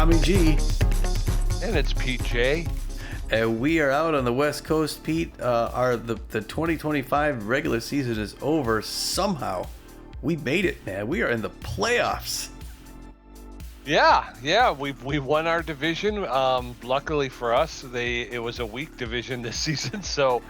Tommy G. And it's PJ. And we are out on the West Coast, Pete. The 2025 regular season is over somehow. We made it, man. We are in the playoffs. Yeah, we won our division. Luckily for us, it was a weak division this season, so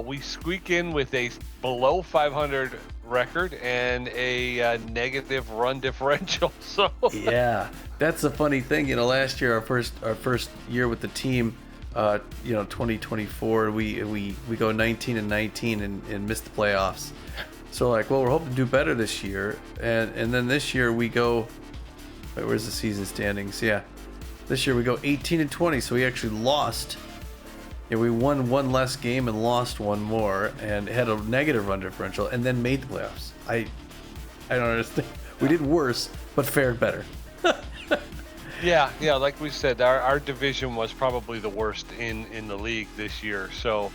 we squeak in with a below 500 record and a negative run differential. So yeah, that's the funny thing. Last year, our first year with the team, 2024, we go 19-19 and miss the playoffs. So we're hoping to do better this year, and then this year we go. Wait, where's the season standings? Yeah, this year we go 18-20. So we actually lost. Yeah, we won one less game and lost one more, and had a negative run differential, and then made the playoffs. I don't understand. We did worse, but fared better. Yeah, like we said, our division was probably the worst in the league this year. So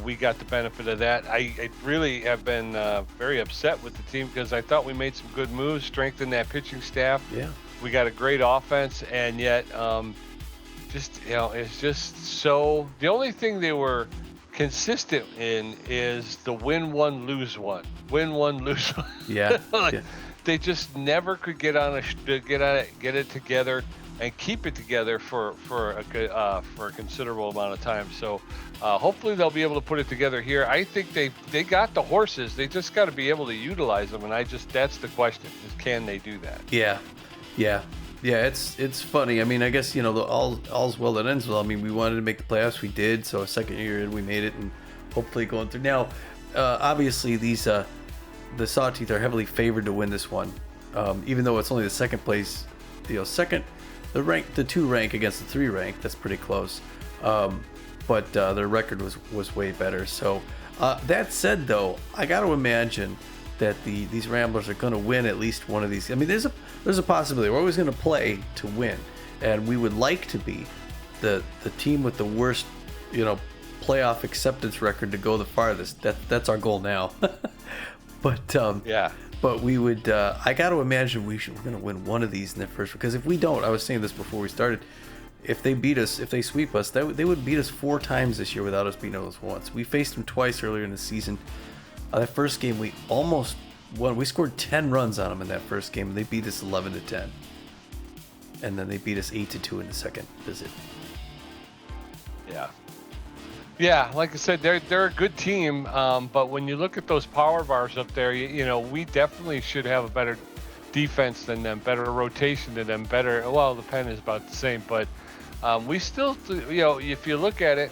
we got the benefit of that. I really have been very upset with the team because I thought we made some good moves, strengthened that pitching staff. Yeah. We got a great offense, and yet it's just so. The only thing they were consistent in is the win one, lose one, win one, lose one. Yeah. Yeah. They just never could get it together and keep it together for a considerable amount of time. So hopefully they'll be able to put it together here. I think they got the horses. They just got to be able to utilize them, and that's the question: is can they do that? Yeah. It's funny. I mean, I guess all's well that ends well. I mean, we wanted to make the playoffs, we did. So a second year in, we made it, and hopefully going through now. Obviously, these the Sawteeth are heavily favored to win this one, even though it's only the second place. The 2 rank against the 3 rank. That's pretty close. But their record was way better. So that said, though, I got to imagine that these Ramblers are going to win at least one of these. I mean, there's a possibility. We're always going to play to win, and we would like to be the team with the worst, playoff acceptance record to go the farthest. That's our goal now. But yeah. But we would. I got to imagine we're going to win one of these in the first. Because if we don't, I was saying this before we started. If they beat us, if they sweep us, they would beat us 4 times this year without us beating us once. We faced them twice earlier in the season. That first game we almost won. We scored 10 runs on them in that first game, and they beat us 11-10. And then they beat us 8-2 in the second visit. Yeah, like I said, they're a good team, but when you look at those power bars up there, we definitely should have a better defense than them, better rotation than them, better. Well, the pen is about the same, but we still, if you look at it,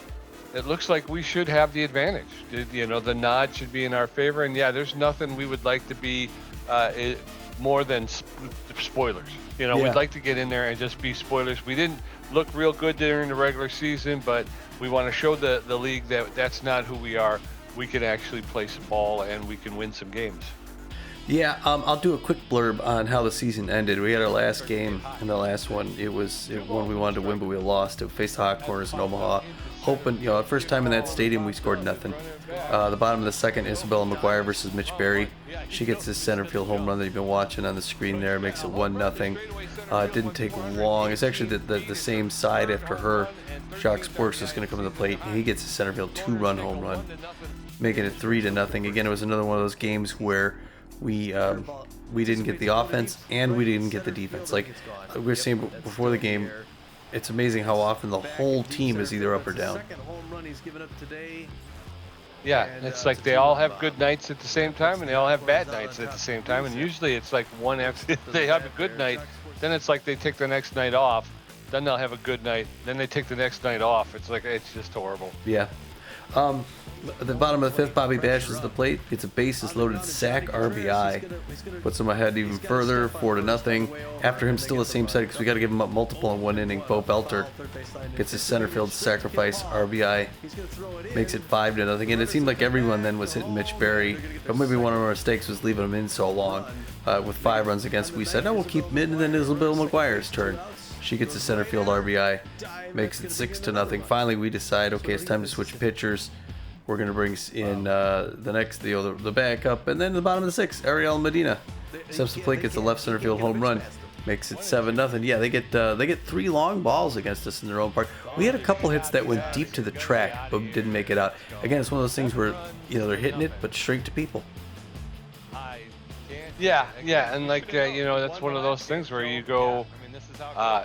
it looks like we should have the advantage. The nod should be in our favor, and there's nothing we would like to be more than spoilers. We'd like to get in there and just be spoilers. We didn't look real good during the regular season, but we want to show the league that that's not who we are. We can actually play some ball, and we can win some games. Yeah, I'll do a quick blurb on how the season ended. We had our last game, and the last one, it was one we wanted to win, but we lost. It faced the Hot Corners in Omaha. Hoping, the first time in that stadium, we scored nothing. The bottom of the second, Isabella McGuire versus Mitch Berry. She gets this center field home run that you've been watching on the screen there. Makes it 1-0. It didn't take long. It's actually the same side after her. Jacques Sporks is going to come to the plate. He gets a center field 2-run home run, making it 3-0. Again, it was another one of those games where we didn't get the offense and we didn't get the defense. Like we were saying before the game, it's amazing how often the whole team is either up or down. Yeah, it's like they all have good nights at the same time, and they all have bad nights at the same time. And usually it's like one after they have a good night, then it's like they take the next night off, then they'll have a good night, then they take the next night off. It's just horrible. Yeah. At the bottom of the 5th, Bobby bashes the plate, gets a bases-loaded sac RBI, puts him ahead even further, 4-0. After him, still the same side because we got to give him up multiple in one inning. Bo Belter gets his center field sacrifice RBI, makes it 5-0. And it seemed like everyone then was hitting Mitch Berry, but maybe one of our mistakes was leaving him in so long. With 5 runs against, we said, "No, we'll keep him in," and then Isabel McGuire's turn. She gets a center field RBI, makes it 6-0. Finally, we decide, okay, it's time to switch pitchers. We're going to bring in the backup, and then the bottom of the 6th, Ariel Medina steps the plate, gets a left center field home run. Makes it 7-0. Yeah, they get 3 long balls against us in their own park. We had a couple hits that went deep to the track, but didn't make it out. Again, it's one of those things where they're hitting it, but straight to people. Yeah, and that's one of those things where you go,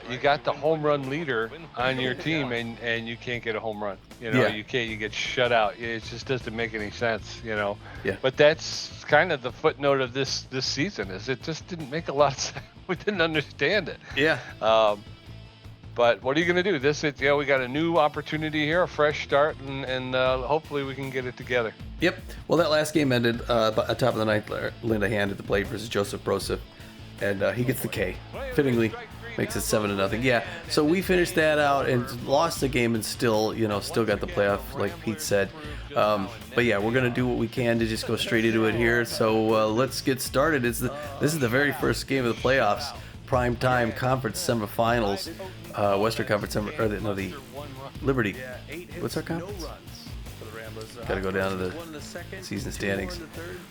you got the home run leader on your team, and you can't get a home run. You can't. You get shut out. It just doesn't make any sense. Yeah. But that's kind of the footnote of this season. Is it just didn't make a lot of sense. We didn't understand it. Yeah. But what are you going to do? We got a new opportunity here, a fresh start, and hopefully we can get it together. Yep. Well, that last game ended at top of the ninth. Linda Hand at the plate versus Joseph Broseph, and he gets the K. Fittingly, makes it 7-0. Yeah. So we finished that out and lost the game, and still got the playoff, like Pete said. But yeah, we're gonna do what we can to just go straight into it here. So let's get started. This is the very first game of the playoffs. Prime time conference semifinals. Western Conference the Liberty. What's our conference? Got to go down to the season standings.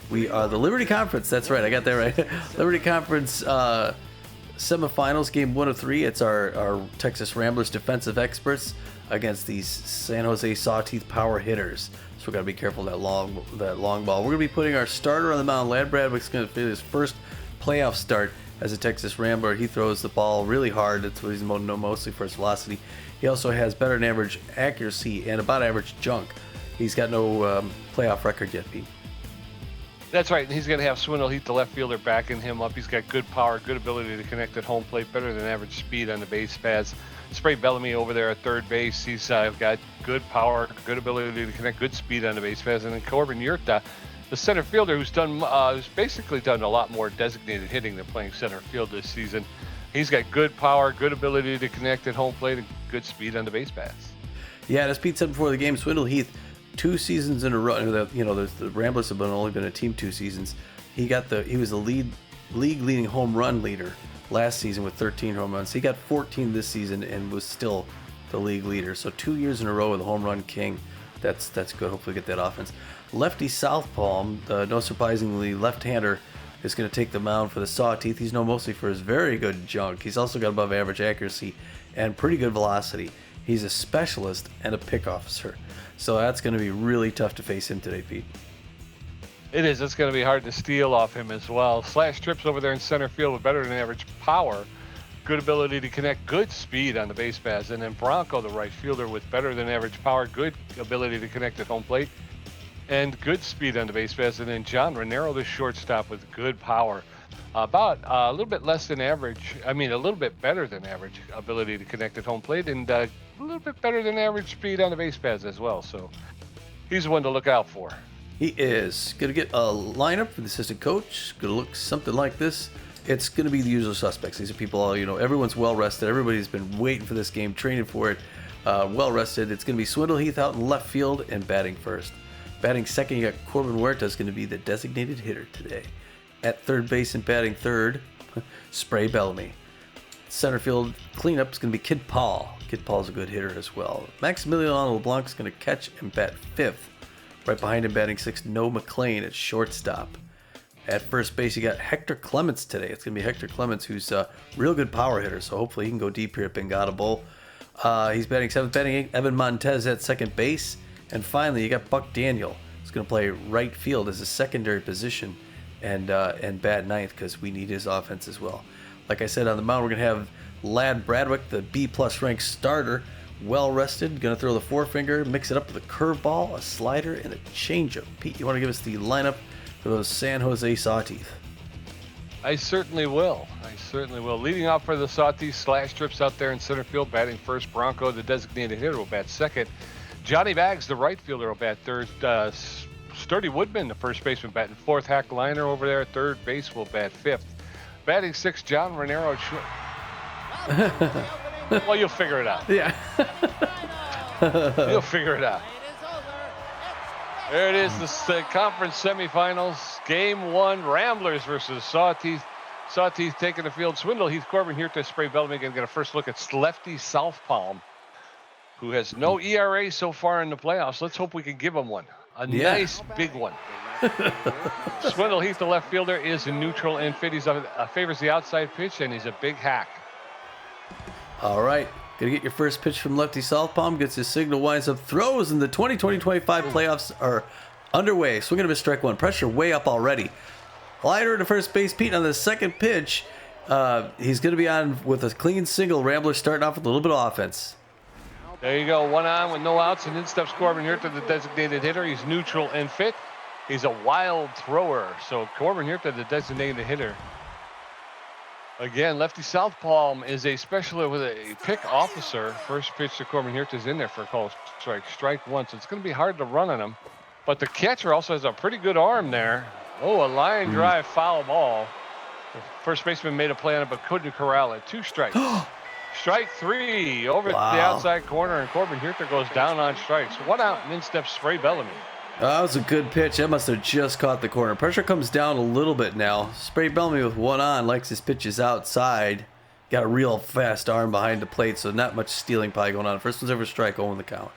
We are the Liberty Conference. That's right. I got that right. Liberty Conference semifinals, game 1 of 3. It's our Texas Ramblers defensive experts against these San Jose Sawteeth power hitters. So we got to be careful of that long ball. We're going to be putting our starter on the mound. Lad Bradwick's going to fit his first playoff start as a Texas Rambler. He throws the ball really hard. That's what he's known mostly for his velocity. He also has better than average accuracy and about average junk. He's got no playoff record yet, Pete. That's right. And he's going to have Swindle-Heath, the left fielder, backing him up. He's got good power, good ability to connect at home plate, better than average speed on the base paths. Spray Bellamy over there at third base. He's got good power, good ability to connect, good speed on the base paths. And then Corbin Yurta, the center fielder, who's basically done a lot more designated hitting than playing center field this season. He's got good power, good ability to connect at home plate, and good speed on the base paths. Yeah, as Pete said before the game, Swindle-Heath, 2 seasons in a row. The Ramblers have only been a team 2 seasons. He was the league leading home run leader last season with 13 home runs. He got 14 this season and was still the league leader. So 2 years in a row with a home run king. That's good. Hopefully get that offense. Lefty southpaw, no surprisingly, left-hander is going to take the mound for the Sawteeth. He's known mostly for his very good junk. He's also got above average accuracy and pretty good velocity. He's a specialist and a pick officer. So that's going to be really tough to face him today, Pete. It is. It's going to be hard to steal off him as well. Slash trips over there in center field with better than average power. Good ability to connect, good speed on the base paths. And then Bronco, the right fielder, with better than average power, good ability to connect at home plate, and good speed on the base paths. And then John Renero, the shortstop, with good power. About a little bit less than average, a little bit better than average ability to connect at home plate, and a little bit better than average speed on the base paths as well. So he's one to look out for. He is going to get a lineup for the assistant coach. Going to look something like this. It's going to be the usual suspects. These are people, everyone's well rested. Everybody's been waiting for this game, training for it, well rested. It's going to be Swindle-Heath out in left field and batting first. Batting second, you got Corbin Huerta is going to be the designated hitter today. At third base and batting third, Spray Bellamy. Center field cleanup is going to be Kid Paul. Kid Paul's a good hitter as well. Maximiliano LeBlanc is going to catch and bat fifth. Right behind him, batting sixth, Noah McLean at shortstop. At first base, you got Hector Clements today. It's going to be Hector Clements, who's a real good power hitter, so hopefully he can go deep here at Bengada Bowl. He's batting seventh, batting eighth. Evan Montez at second base. And finally, you got Buck Daniel. He's going to play right field as a secondary position and bat ninth because we need his offense as well. Like I said, on the mound, we're going to have Lad Bradwick, the B-plus ranked starter, well rested, going to throw the forefinger, mix it up with a curveball, a slider, and a changeup. Pete, you want to give us the lineup for those San Jose Sawteeth? I certainly will. Leading off for the Sawteeth, Slash trips out there in center field, batting first. Bronco, the designated hitter, will bat second. Johnny Baggs, the right fielder, will bat third. Sturdy Woodman, the first baseman, batting fourth. Hack Liner over there at third base will bat fifth. Batting sixth, John Renero. Well, you'll figure it out. Yeah. You'll figure it out. There it is, the conference semifinals. Game 1, Ramblers versus Sawteeth. Sawteeth taking the field. Swindle-Heath, Corbin here to Spray Bellamy. Going to get a first look at lefty southpaw, who has no ERA so far in the playoffs. Let's hope we can give him one. A nice big one. Swindle Heath, the left fielder, is in neutral and fit. He's favors the outside pitch, and he's a big hack. All right. Gonna get your first pitch from lefty southpaw. Gets his signal, winds up, throws, and the 2020-25 playoffs are underway. Swinging to miss, strike one. Pressure way up already. Slider to first base. Pete on the second pitch. He's gonna be on with a clean single. Ramblers starting off with a little bit of offense. There you go. One on with no outs, and in steps Corbin Hurta, the designated hitter. He's neutral and fit. He's a wild thrower. So Corbin Hurta, the designated hitter. Again, lefty southpaw is a specialist with a pick officer. First pitch to Corbin Hurta is in there for a call strike. Strike one. So it's going to be hard to run on him. But the catcher also has a pretty good arm there. Oh, a line drive foul ball. The first baseman made a play on it but couldn't corral it. 2 strikes. Strike 3 over the outside corner, and Corbin Hurta goes down on strikes. 1 out, and in steps Spray Bellamy. That was a good pitch. That must have just caught the corner. Pressure comes down a little bit now. Spray Bellamy with 1 on, likes his pitches outside. Got a real fast arm behind the plate, so not much stealing probably going on. First one's over strike, 0 in the count.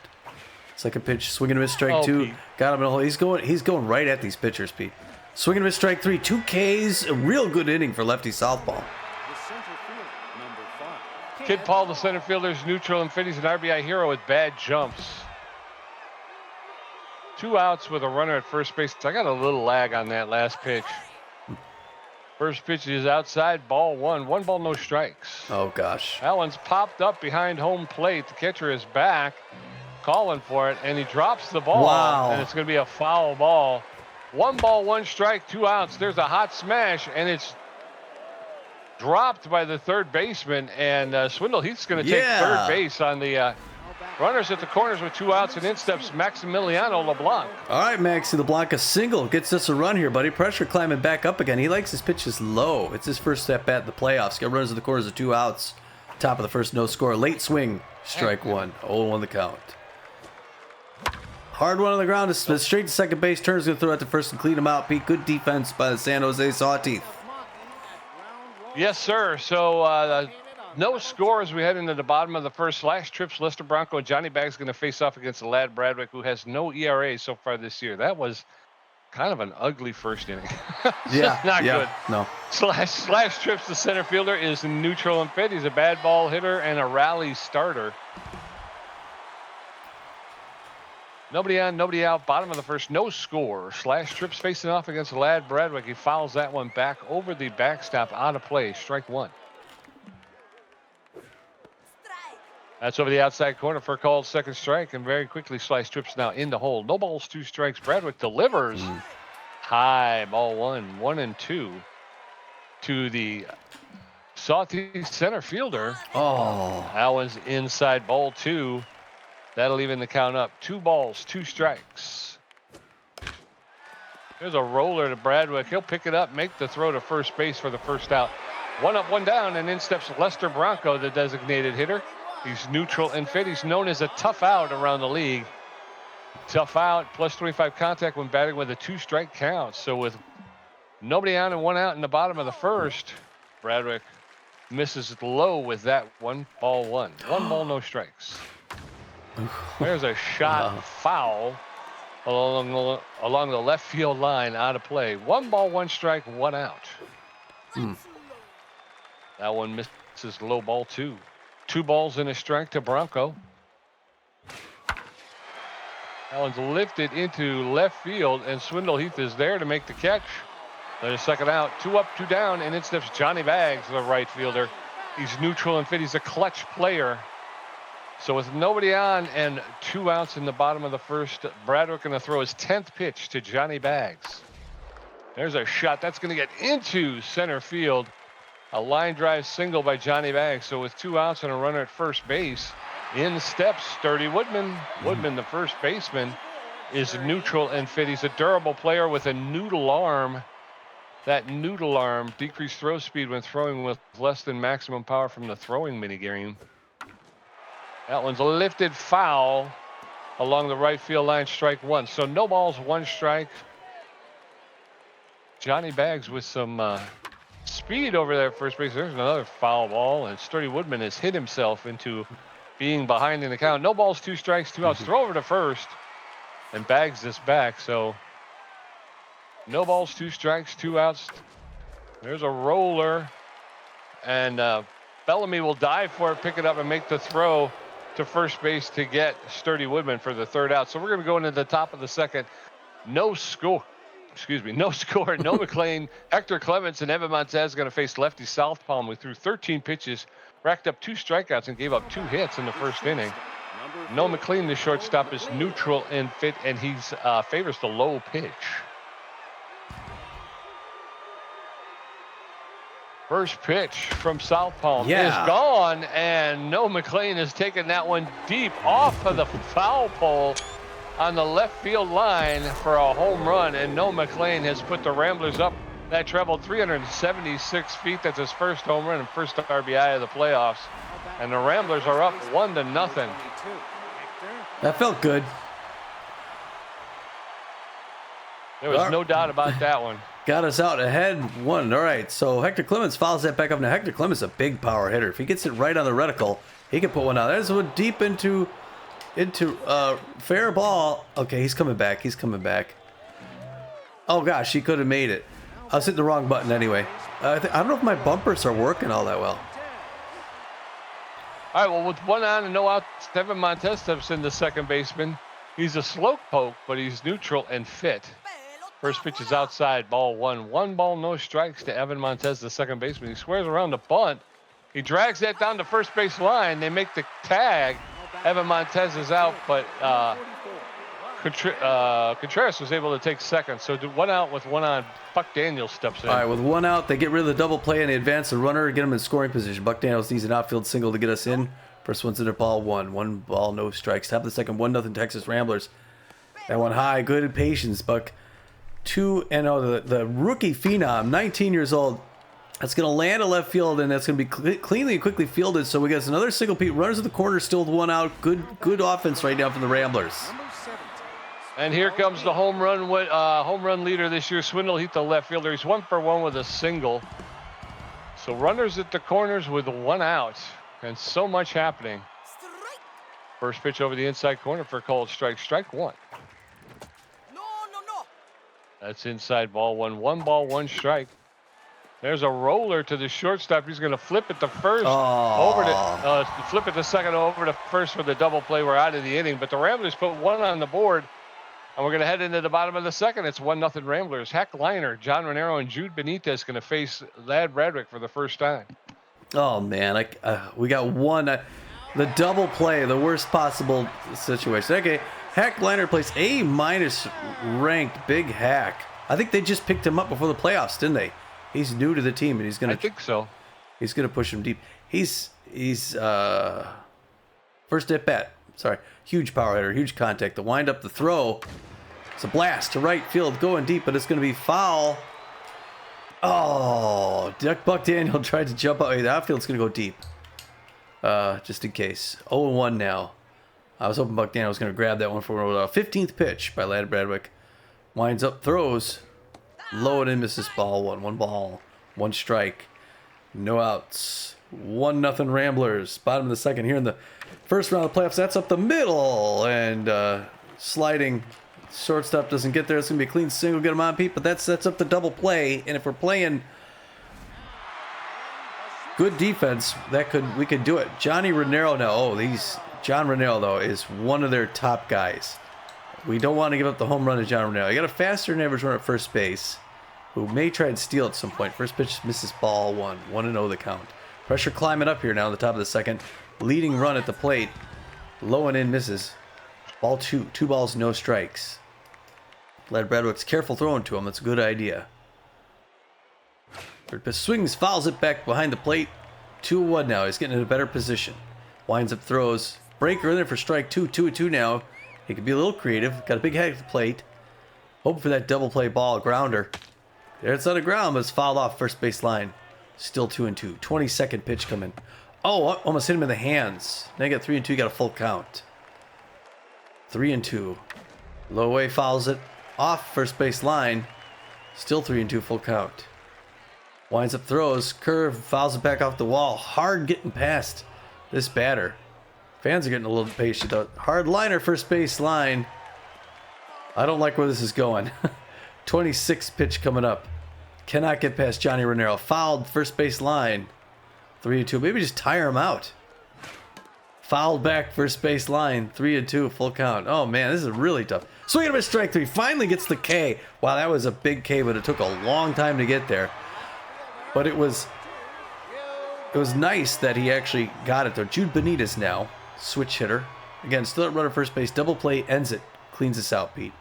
Second pitch, swinging to miss, strike 2. Pete. Got him in a hole. He's going right at these pitchers, Pete. Swinging to miss, strike 3. 2 Ks. A real good inning for lefty southpaw. Kid Paul, the center fielder, is neutral and fit. He's an RBI hero with bad jumps. 2 outs with a runner at first base. I got a little lag on that last pitch. First pitch is outside, ball 1. 1 ball, no strikes. Oh, gosh. That one's popped up behind home plate. The catcher is back, calling for it, and he drops the ball. Wow. And it's going to be a foul ball. 1 ball, 1 strike, 2 outs. There's a hot smash, and it's dropped by the third baseman. And Swindle Heath's going to take third base on the runners at the corners with 2 outs, and in steps Maximiliano LeBlanc. All right, Maxi LeBlanc, a single. Gets us a run here, buddy. Pressure climbing back up again. He likes his pitches low. It's his first step at the playoffs. Got runners at the corners of 2 outs. Top of the first, no score. Late swing, strike 1. 0-1 the count. Hard one on the ground. Straight to second base. Turner's going to throw out to first and clean him out. Pete, good defense by the San Jose Sawteeth. Yes, sir. So no score as we head into the bottom of the first. Slash trips, Lester Bronco and Johnny Bags going to face off against the lad Bradwick, who has no ERA so far this year. That was kind of an ugly first inning. Not good. No. Slash trips, the center fielder, is neutral and fit. He's a bad ball hitter and a rally starter. Nobody on, nobody out. Bottom of the first, no score. Slash trips facing off against the lad Bradwick. He fouls that one back over the backstop, out of play. Strike 1. That's over the outside corner for a called second strike, and very quickly Slash trips now in the hole. No balls, 2 strikes. Bradwick delivers. High, ball 1, 1-2 to the Sawteeth center fielder. Oh. That one's inside, ball 2. That'll even the count up. 2 balls, 2 strikes. There's a roller to Bradwick. He'll pick it up, make the throw to first base for the first out. 1 up, 1 down, and in steps Lester Bronco, the designated hitter. He's neutral and fit. He's known as a tough out around the league. Tough out, plus 25 contact when batting with a 2-strike count. So with nobody on and 1 out in the bottom of the first, Bradwick misses low with that 1 ball, 1. 1 ball, no strikes. There's a shot foul along the left field line, out of play. 1 ball, 1 strike, 1 out. That one misses low, ball 2. 2 balls and a strike to Bronco. That one's lifted into left field, and Swindle Heath is there to make the catch. There's a second out. 2 up, 2 down, and in steps Johnny Bags, the right fielder. He's neutral and fit. He's a clutch player. So with nobody on and 2 outs in the bottom of the first, Bradwick going to throw his 10th pitch to Johnny Bags. There's a shot that's going to get into center field. A line drive single by Johnny Bags. So with 2 outs and a runner at first base, in steps Sturdy Woodman. Woodman, the first baseman, is neutral and fit. He's a durable player with a noodle arm. That noodle arm, decreased throw speed when throwing with less than maximum power from the throwing minigame. That one's a lifted foul along the right field line, strike 1. So no balls, 1 strike. Johnny Bags with some speed over there at first base. There's another foul ball, and Sturdy Woodman has hit himself into being behind in the count. No balls, 2 strikes, 2 outs. Throw over to first, and Bags is back. So No balls, 2 strikes, 2 outs. There's a roller. And Bellamy will dive for it, pick it up, and make the throw to first base to get Sturdy Woodman for the 3rd out. So we're going to go into the top of the 2nd. No score. Excuse me. No score. No McLean. Hector Clements and Evan Montez going to face lefty Southpaw, who threw 13 pitches, racked up 2 strikeouts, and gave up 2 hits in the 1st inning. No McLean, the shortstop, is neutral and fit, and he's favors the low pitch. First pitch from Southpaw is gone, and No McLean has taken that one deep off of the foul pole on the left field line for a home run, and No McLean has put the Ramblers up. That traveled 376 feet. That's his first home run and first RBI of the playoffs. And the Ramblers are up 1-0. That felt good. There was no doubt about that one. Got us out ahead 1. All right, so Hector Clements fouls that back up. Now, Hector Clements is a big power hitter. If he gets it right on the reticle, he can put one out. That's one deep into fair ball. Okay, he's coming back. He's coming back. Oh, gosh, he could have made it. I was hitting the wrong button anyway. I don't know if my bumpers are working all that well. All right, well, with 1 on and no out, Evan Montez steps in, the second baseman. He's a slow poke, but he's neutral and fit. First pitch is outside, ball 1. 1 ball, no strikes to Evan Montez, the second baseman. He squares around the bunt. He drags that down the first base line. They make the tag. Evan Montez is out, but Contreras was able to take second. So 1 out with 1 on. Buck Daniels steps in. All right, with 1 out, they get rid of the double play and they advance the runner, get him in scoring position. Buck Daniels needs an outfield single to get us in. First one's in at ball 1. 1 ball, no strikes. Top of the 2nd, 1-0 Texas Ramblers. That one high, good patience, Buck. 2-0, the rookie phenom, 19 years old. That's going to land a left field, and that's going to be cleanly and quickly fielded. So we got another single Pete. Runners at the corner, still with 1 out. Good offense right now from the Ramblers. And here comes the home run leader this year, Swindle Heath, the left fielder. He's 1 for 1 with a single. So runners at the corners with 1 out, and so much happening. First pitch over the inside corner for a called strike. Strike 1. That's inside, ball 1. 1 ball, 1 strike. There's a roller to the shortstop. He's going to flip it to first, over to flip it to second, over to first for the double play. We're out of the inning, but the Ramblers put 1 on the board, and we're going to head into the bottom of the 2nd. It's 1-0 Ramblers. Hack Liner, John Renero, and Jude Benitez going to face Lad Bradwick for the first time. Oh man, we got 1. The double play, the worst possible situation. Okay, Hack Liner plays A- ranked Big Hack. I think they just picked him up before the playoffs, didn't they? He's new to the team, and he's gonna. I think so. He's gonna push him deep. He's first at bat. Sorry, huge power hitter, huge contact. The wind up, the throw. It's a blast to right field, going deep, but it's gonna be foul. Oh, Buck Daniel tried to jump out. The outfield's gonna go deep. Just in case. 0-1 now. I was hoping Buck Daniel was gonna grab that one for a 15th pitch by Lad Bradwick. Winds up, throws. Low and in, misses, ball 1. 1 ball, 1 strike. No outs. 1-0 Ramblers. Bottom of the 2nd here in the first round of the playoffs. That's up the middle. And sliding shortstop doesn't get there. It's going to be a clean single. Get him on, Pete. But that sets up the double play. And if we're playing good defense, we could do it. Johnny Renero now. John Renero, though, is one of their top guys. We don't want to give up the home run to John Renero. I got a faster than average runner at first base who may try and steal at some point. First pitch misses, ball 1. 1-0 the count. Pressure climbing up here now in the top of the 2nd. Leading run at the plate. Low and in, misses. Ball 2. 2 balls, no strikes. Lad Bradwick's careful throwing to him. That's a good idea. Third pitch swings, fouls it back behind the plate. 2-1 now. He's getting in a better position. Winds up, throws. Breaker in there for strike 2. 2-2 now. He could be a little creative. Got a big head at the plate. Hoping for that double play ball, grounder. There, it's on the ground, but it's fouled off first base line. Still 2-2. 22nd pitch coming. Oh, almost hit him in the hands. Now you got 3-2. Got a full count. 3-2. Low way fouls it off first base line. Still 3-2, full count. Winds up, throws, curve, fouls it back off the wall. Hard getting past this batter. Fans are getting a little patient though. Hard liner, first base line. I don't like where this is going. 26 pitch coming up. Cannot get past Johnny Renero. Fouled first base line. 3-2. Maybe just tire him out. Fouled back first base line. 3-2. Full count. Oh man, this is really tough. Swing and a miss, strike 3. Finally gets the K. Wow, that was a big K, but it took a long time to get there. But it was nice that he actually got it there. Jude Benitez now, switch hitter. Again, still at runner first base. Double play ends it. Cleans us out, Pete.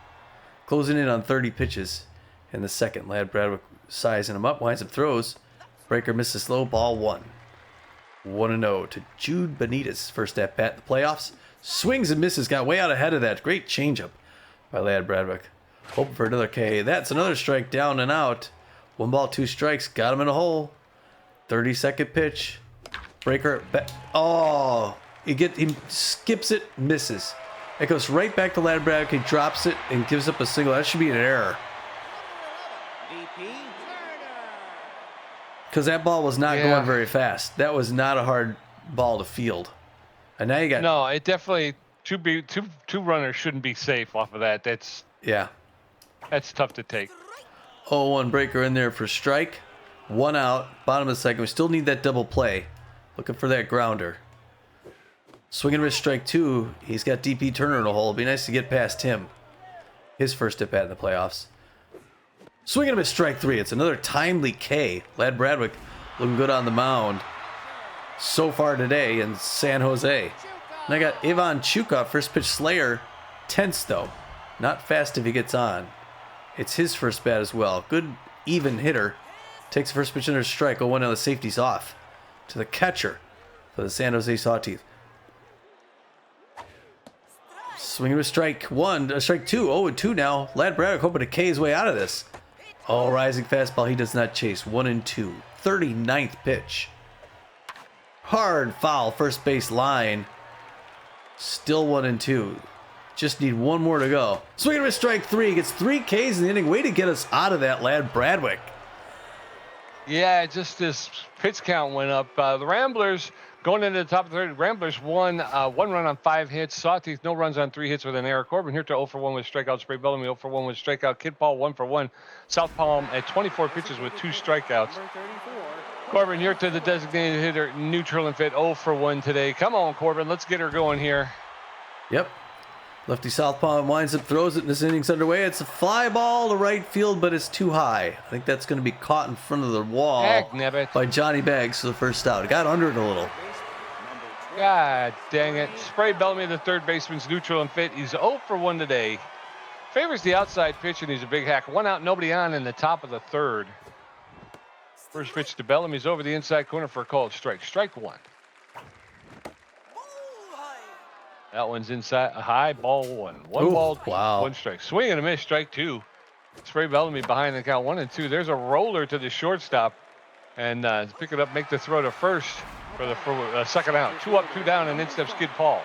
Closing in on 30 pitches in the second. Lad Bradwick sizing him up, winds up throws. Breaker misses slow, ball 1. 1-0 to Jude Benitez. First at bat in the playoffs. Swings and misses, got way out ahead of that. Great changeup by Lad Bradwick. Hoping for another K. That's another strike, down and out. 1 ball, 2 strikes, got him in a hole. 30-second pitch. Breaker, oh, he skips it, misses. It goes right back to Lad Bradwick. He drops it and gives up a single. That should be an error. Because that ball was not going very fast. That was not a hard ball to field. And now you got... No, it definitely... Two runners shouldn't be safe off of that. That's tough to take. 0-1 Breaker in there for strike. 1 out. Bottom of the second. We still need that double play. Looking for that grounder. Swinging with strike 2. He's got DP Turner in the hole. It'd be nice to get past him. His first at bat in the playoffs. Swinging with strike 3. It's another timely K. Lad Bradwick looking good on the mound so far today in San Jose. And I got Ivan Chukov, first pitch slayer. Tense though. Not fast if he gets on. It's his first bat as well. Good even hitter. Takes the first pitch under strike. 0-1 on the safety's off. To the catcher for the San Jose Sawteeth. Swinging with strike 1, strike 2, 0-2 now. Lad Bradwick hoping to K his way out of this. Oh, rising fastball, he does not chase. 1-2. 39th pitch. Hard foul, first base line. Still 1-2. Just need 1 more to go. Swinging with strike 3, gets 3 Ks in the inning. Way to get us out of that, Lad Bradwick. Yeah, just this pitch count went up. The Ramblers going into the top of the third. Ramblers won 1 run on 5 hits. Sawteeth no runs on 3 hits with an error. Corbin here to 0 for 1 with strikeout. Spray Bellamy 0 for 1 with strikeout. Kid Paul 1 for 1. South Palm at 24 pitches with 2 strikeouts. Corbin here to the designated hitter, neutral and fit 0 for 1 today. Come on, Corbin, let's get her going here. Yep. Lefty southpaw winds up, throws it, in this inning's underway. It's a fly ball to right field, but it's too high. I think that's going to be caught in front of the wall by Johnny Baggs for the first out. It got under it a little. God dang it. Spray Bellamy, the third baseman's neutral and fit. He's 0 for 1 today. Favors the outside pitch, and he's a big hack. 1 out, nobody on in the top of the third. First pitch to Bellamy's over the inside corner for a called strike. Strike 1. That one's inside, high, ball 1. 1 ball, wow. 1 strike. Swing and a miss, strike 2. Spray Bellamy behind the count 1-2. There's a roller to the shortstop. And pick it up, make the throw to first for the second out. 2 up, 2 down, and in steps Kid Paul.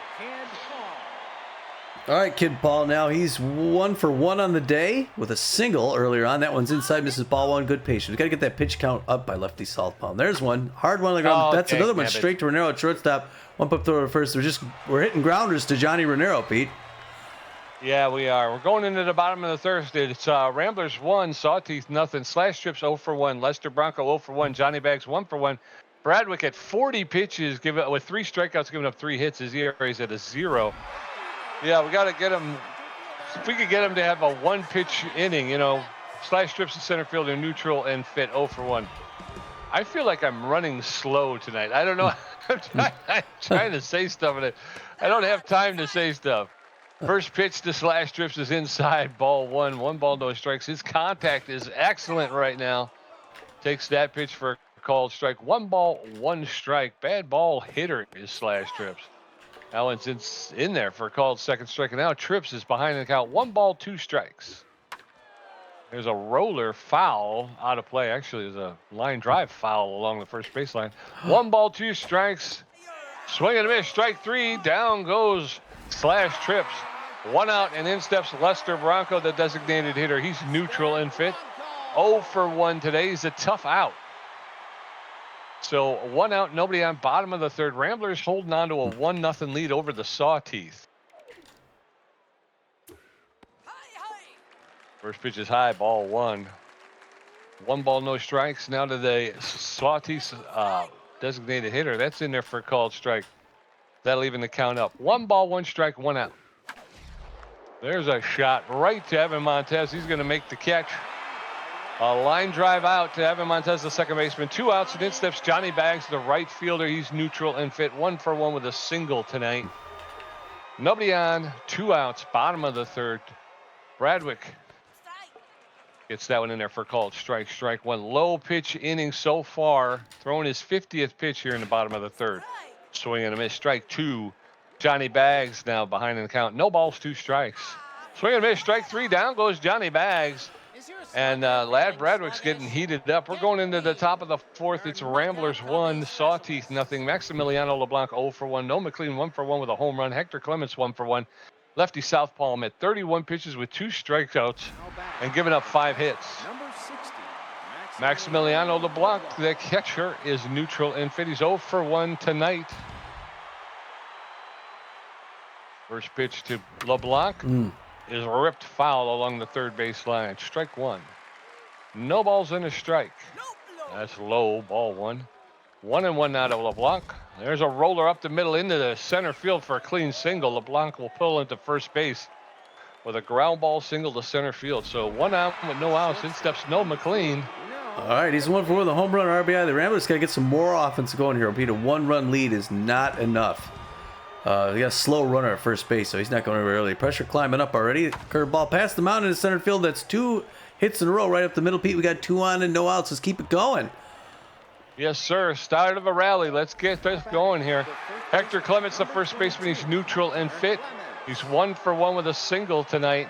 All right, Kid Paul now. He's 1 for 1 on the day with a single earlier on. That one's inside, misses ball 1. Good patience. We got to get that pitch count up by lefty southpaw. There's one. Hard one on the ground. That's another one straight to Renero at shortstop. 1 pop throw to first. We're hitting grounders to Johnny Renero, Pete. Yeah, we are. We're going into the bottom of the third. It's Ramblers 1, Sawteeth nothing. Slash Trips 0 for 1. Lester Bronco 0 for 1. Johnny Baggs 1 for 1. Bradwick at 40 pitches, with 3 strikeouts, giving up 3 hits. His ERA is at a 0. Yeah, we got to get him. If we could get him to have a 1-pitch inning, Slash Trips in center field and neutral and fit 0 for 1. I feel like I'm running slow tonight. I don't know. I'm trying to say stuff, and I don't have time to say stuff. First pitch to Slash Trips is inside, ball 1. 1 ball, no strikes. His contact is excellent right now. Takes that pitch for a called strike. 1 ball, 1 strike. Bad ball hitter is Slash Trips. Allen's in there for a called second strike. And now Trips is behind the count. 1 ball, 2 strikes. There's a roller foul out of play. Actually, there's a line drive foul along the first baseline. 1 ball, 2 strikes. Swing and a miss. Strike 3. Down goes Slash Trips. 1 out, and in steps Lester Bronco, the designated hitter. He's neutral and fit. 0 for 1 today. He's a tough out. So 1 out, nobody on. Bottom of the third. Ramblers holding on to a 1-0 lead over the Sawteeth. First pitch is high, ball one. 1 ball, no strikes. Now to the Sawteeth designated hitter. That's in there for a called strike. That'll even the count up. 1 ball, 1 strike, 1 out. There's a shot right to Evan Montez. He's going to make the catch. A line drive out to Evan Montez, the second baseman. 2 outs, and in steps Johnny Bags, the right fielder. He's neutral and fit. 1 for 1 with a single tonight. Nobody on, 2 outs, bottom of the third. Bradwick gets that one in there for a called strike. Strike one. Low pitch inning so far. Throwing his 50th pitch here in the bottom of the third. Swing and a miss. Strike 2. Johnny Bags now behind in the count. No balls, 2 strikes. Swing and a miss. Strike 3. Down goes Johnny Bags. And Lad Bradwick's getting heated up. We're going into the top of the fourth. It's Ramblers 1, Sawteeth nothing. Maximiliano LeBlanc 0 for 1. No McLean 1 for 1 with a home run. Hector Clements 1 for 1. Lefty southpaw at 31 pitches with 2 strikeouts and giving up 5 hits. Maximiliano LeBlanc, the catcher, is neutral and fit. He's 0 for 1 tonight. First pitch to LeBlanc is ripped foul along the third base line. Strike 1. No balls and a strike. That's low, ball 1. 1-1 now to LeBlanc. There's a roller up the middle into the center field for a clean single. LeBlanc will pull into first base with a ground ball single to center field. So 1 out with no outs. In steps no McLean. All right, he's 1 for 1, the home run RBI. The Ramblers got to get some more offense going here. Repeat, a 1-run lead is not enough. They got a slow runner at first base, so he's not going very early. Pressure climbing up already. Curveball past the mound into center field. That's 2 hits in a row right up the middle. Pete, we got 2 on and no outs. Let's keep it going. Yes, sir. Start of a rally. Let's get this going here. Hector Clements, the first baseman. He's neutral and fit. He's 1 for 1 with a single tonight.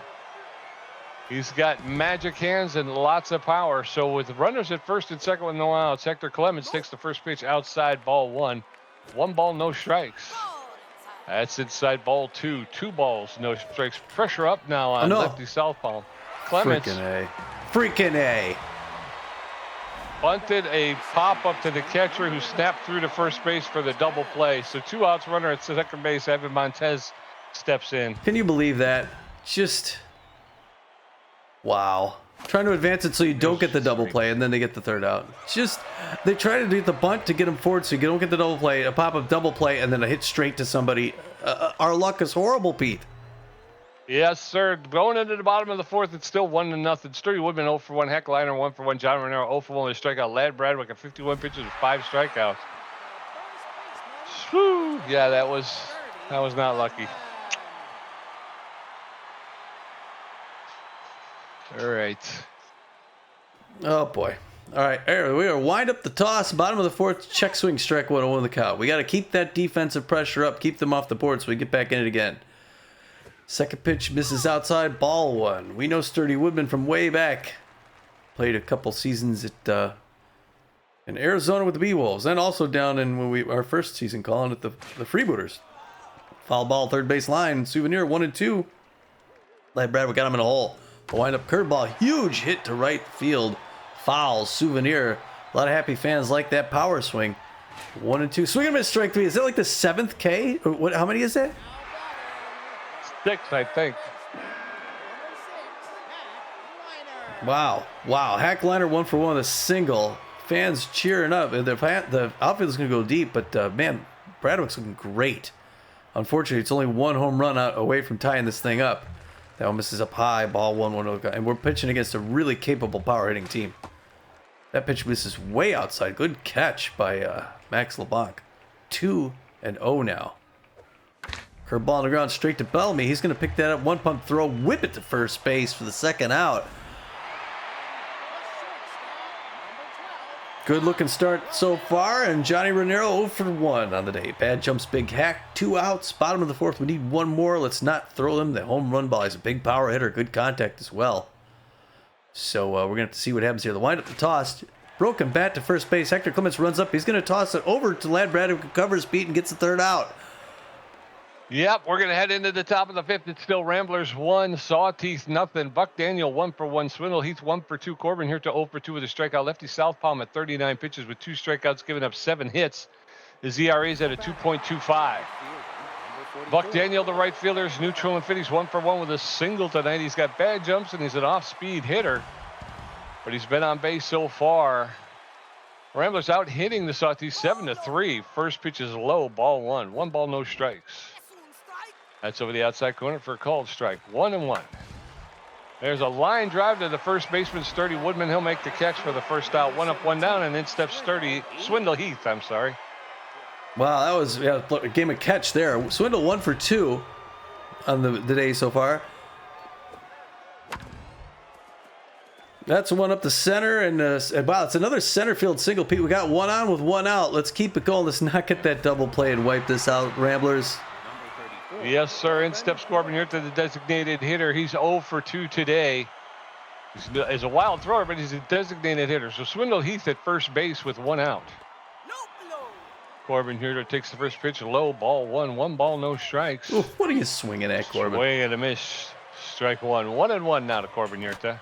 He's got magic hands and lots of power. So with runners at first and second with no outs, Hector Clements takes the first pitch outside, ball 1. 1 ball, no strikes. That's inside, ball 2. 2 balls, no strikes. Pressure up now on lefty southpaw. Clements. Freaking A. Bunted a pop-up to the catcher who snapped through to first base for the double play. So 2 outs, runner at second base. Evan Montez steps in. Can you believe that? Just, wow. Trying to advance it so you don't get the double play, and then they get the third out. Just, they try to do the bunt to get them forward so you don't get the double play, a pop-up double play, and then a hit straight to somebody. Our luck is horrible, Pete. Yes, sir. Going into the bottom of the fourth, it's still 1-0. Sturdy Woodman 0 for 1. Heckliner 1 for 1. John Renero 0 for 1 with a strikeout. Lad Bradwick at 51 pitches with 5 strikeouts. Whew. Yeah, that was not lucky. All right. Oh boy. All right, we are wind up the toss, bottom of the fourth, check swing, strike 1 on the count. We got to keep that defensive pressure up, keep them off the board so we get back in it again. Second pitch misses outside, ball 1. We know Sturdy Woodman from way back. Played a couple seasons at in Arizona with the Bee-Wolves, and also down in our first season calling it the Freebooters. Foul ball, third base line, Souvenir 1-2. Lad Bradwick got him in a hole. A wind-up curveball, huge hit to right field. Foul, Souvenir. A lot of happy fans like that power swing. 1-2. Swing and miss, strike 3. Is that like the 7th K? Or what? How many is that? 6, I think. Wow. Hackliner 1 for 1 with a single. Fans cheering up. The outfield is going to go deep, but man, Bradwick's looking great. Unfortunately, it's only 1 home run out away from tying this thing up. That one misses up high, ball 1-1, and we're pitching against a really capable power hitting team. That pitch misses way outside. Good catch by Max LeBlanc. 2-0 now. Curveball on the ground straight to Bellamy. He's going to pick that up. 1 pump throw, whip it to first base for the second out. Good looking start so far, and Johnny Renero 0 for 1 on the day. Bad jumps, big hack, 2 outs, bottom of the fourth. We need 1 more. Let's not throw them. The home run ball is a big power hitter, good contact as well. So we're going to have to see what happens here. The wind up the toss, broken bat to first base. Hector Clements runs up. He's going to toss it over to Lad Bradwick, who covers Pete and gets the third out. Yep, we're going to head into the top of the fifth. It's still Ramblers 1, Sawteeth nothing. Buck Daniel 1 for 1. Swindle Heath 1 for 2. Corbin here to 0 for 2 with a strikeout. Lefty southpaw at 39 pitches with 2 strikeouts, giving up 7 hits. His ERA is at a 2.25. Buck Daniel, the right fielder, is neutral and fit. He's 1 for 1 with a single tonight. He's got bad jumps and he's an off-speed hitter, but he's been on base so far. Ramblers out hitting the Sawteeth 7-3. First pitch is low, ball 1. 1 ball, no strikes. That's over the outside corner for a called strike. 1-1. There's a line drive to the first baseman, Sturdy Woodman. He'll make the catch for the first out. 1 up, 1 down, and then steps Swindle Heath, I'm sorry. Wow, that was a game of catch there. Swindle 1 for 2 on the day so far. That's one up the center, and wow, it's another center field single. Pete, we got 1 on with 1 out. Let's keep it going. Let's not get that double play and wipe this out, Ramblers. Yes, sir. In steps Corbin here to the designated hitter. He's 0 for 2 today. He's a wild thrower, but he's a designated hitter. So Swindle Heath at first base with 1 out. Corbin here takes the first pitch, low, ball 1. 1 ball, no strikes. Ooh, what are you swinging at, Corbin? Swing and a miss. Strike 1. 1-1 now to Corbin Yurta.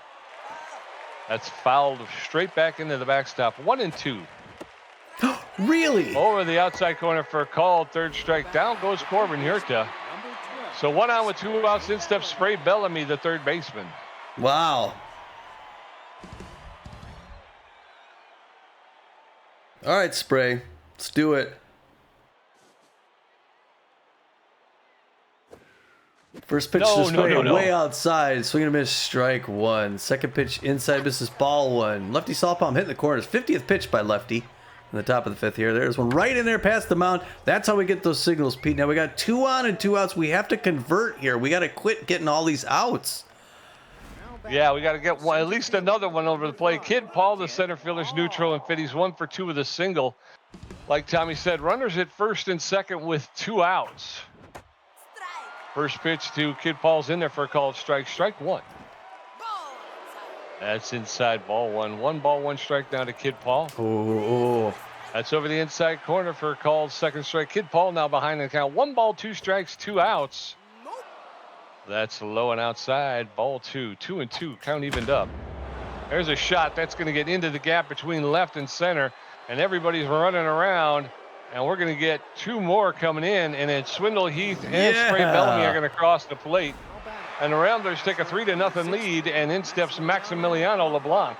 That's fouled straight back into the backstop. 1-2. Really? Over the outside corner for a call. Third strike. Down goes Corbin Yurta. So 1 out with 2 outs. In steps Spray Bellamy, the third baseman. Wow. All right, Spray. Let's do it. First pitch to Spray way outside. Swing and a miss, strike 1. Second pitch inside, misses, ball 1. Lefty Salpalm hitting the corners. 50th pitch by Lefty in the top of the 5th here. There's one right in there past the mound. That's how we get those signals, Pete. Now we got 2 on and 2 outs. We have to convert here. We got to quit getting all these outs. Yeah, we got to get one, at least another one over the plate. Kid Paul, the center fielder's neutral and fit. He's 1 for 2 with a single. Like Tommy said, runners at first and second with 2 outs. First pitch to Kid Paul's in there for a called strike. Strike 1. That's inside, ball 1. 1 ball, 1 strike down to Kid Paul. Oh. That's over the inside corner for a called second strike. Kid Paul now behind the count. 1 ball, 2 strikes, 2 outs. That's low and outside. Ball 2. 2-2. Count evened up. There's a shot. That's going to get into the gap between left and center. And everybody's running around. And we're going to get 2 more coming in. And then Swindle Heath and Spray Bellamy are going to cross the plate. And the Ramblers take a 3-0 lead. And in steps Maximiliano LeBlanc.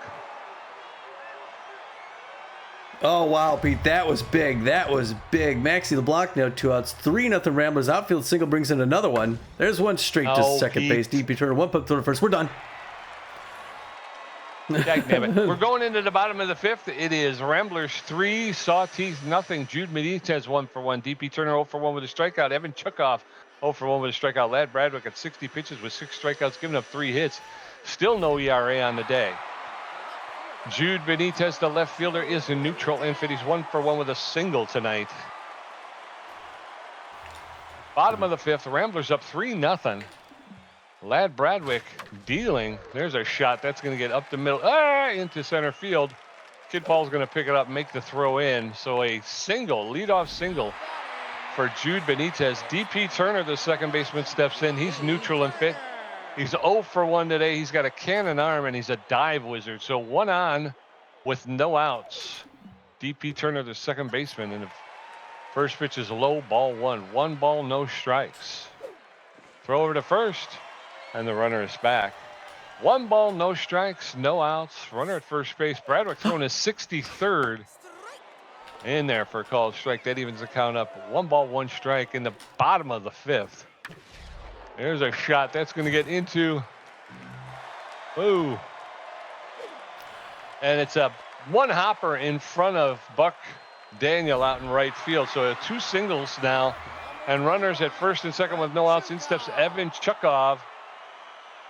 Oh, wow, Pete. That was big. That was big. Maxie LeBlanc now 2 outs. 3-0 Ramblers. Outfield single brings in another one. There's one straight to second base. DP Turner. 1 put to first. We're done. Damn it. We're going into the bottom of the 5th. It is Ramblers 3, Sawteeth 0. Jude Benitez 1 for 1. DP Turner 0 for 1 with a strikeout. Evan Chukoff 0 for 1 with a strikeout. Lad Bradwick at 60 pitches with 6 strikeouts, giving up 3 hits. Still no ERA on the day. Jude Benitez, the left fielder, is in neutral and fit. He's 1 for 1 with a single tonight. Bottom of the 5th, Ramblers up 3-0. Lad Bradwick dealing. There's a shot. That's going to get up the middle, into center field. Kid Paul's going to pick it up, make the throw in. So a single, leadoff single for Jude Benitez. DP Turner, the second baseman, steps in. He's neutral and fit. He's 0 for 1 today. He's got a cannon arm, and he's a dive wizard. So 1 on with no outs. DP Turner, the second baseman, and the first pitch is low, ball 1. 1 ball, no strikes. Throw over to first, and the runner is back. 1 ball, no strikes, no outs. Runner at first base. Bradwick throwing his 63rd in there for a called strike. That evens the count up. 1 ball, 1 strike in the bottom of the 5th. There's a shot that's going to get into. Ooh. And it's a 1 hopper in front of Buck Daniel out in right field. So 2 singles now. And runners at first and second with no outs. In steps Evan Chukoff.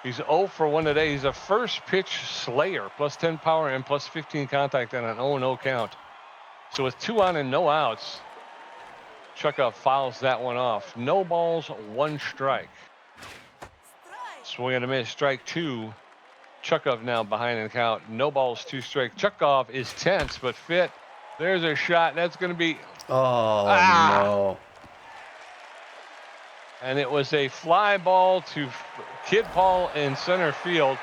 He's 0 for 1 today. He's a first pitch slayer. Plus 10 power and plus 15 contact on an 0-0 count. So with 2 on and no outs, Chukoff fouls that one off. No balls, 1 strike. Swing and a miss, strike 2. Chukoff now behind the count. No balls, 2 strikes. Chukoff is tense but fit. There's a shot. That's going to be. Oh, no. And it was a fly ball to Kid Paul in center field.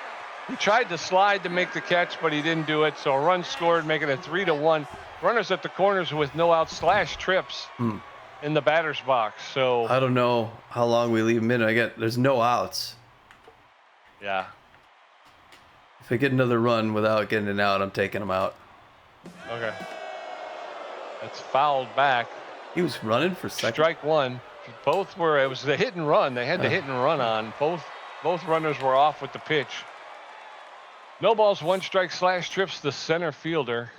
He tried to slide to make the catch, but he didn't do it. So a run scored, making it 3-1. Runners at the corners with no outs / trips. in the batter's box. So I don't know how long we leave him in. There's no outs. yeah. If I get another run without getting an out, I'm taking him out. Okay. That's fouled back. He was running for second. Strike one. Both were. It was the hit and run. They had the hit and run on. Both runners were off with the pitch. No balls, 1 strike. Slash trips the center fielder.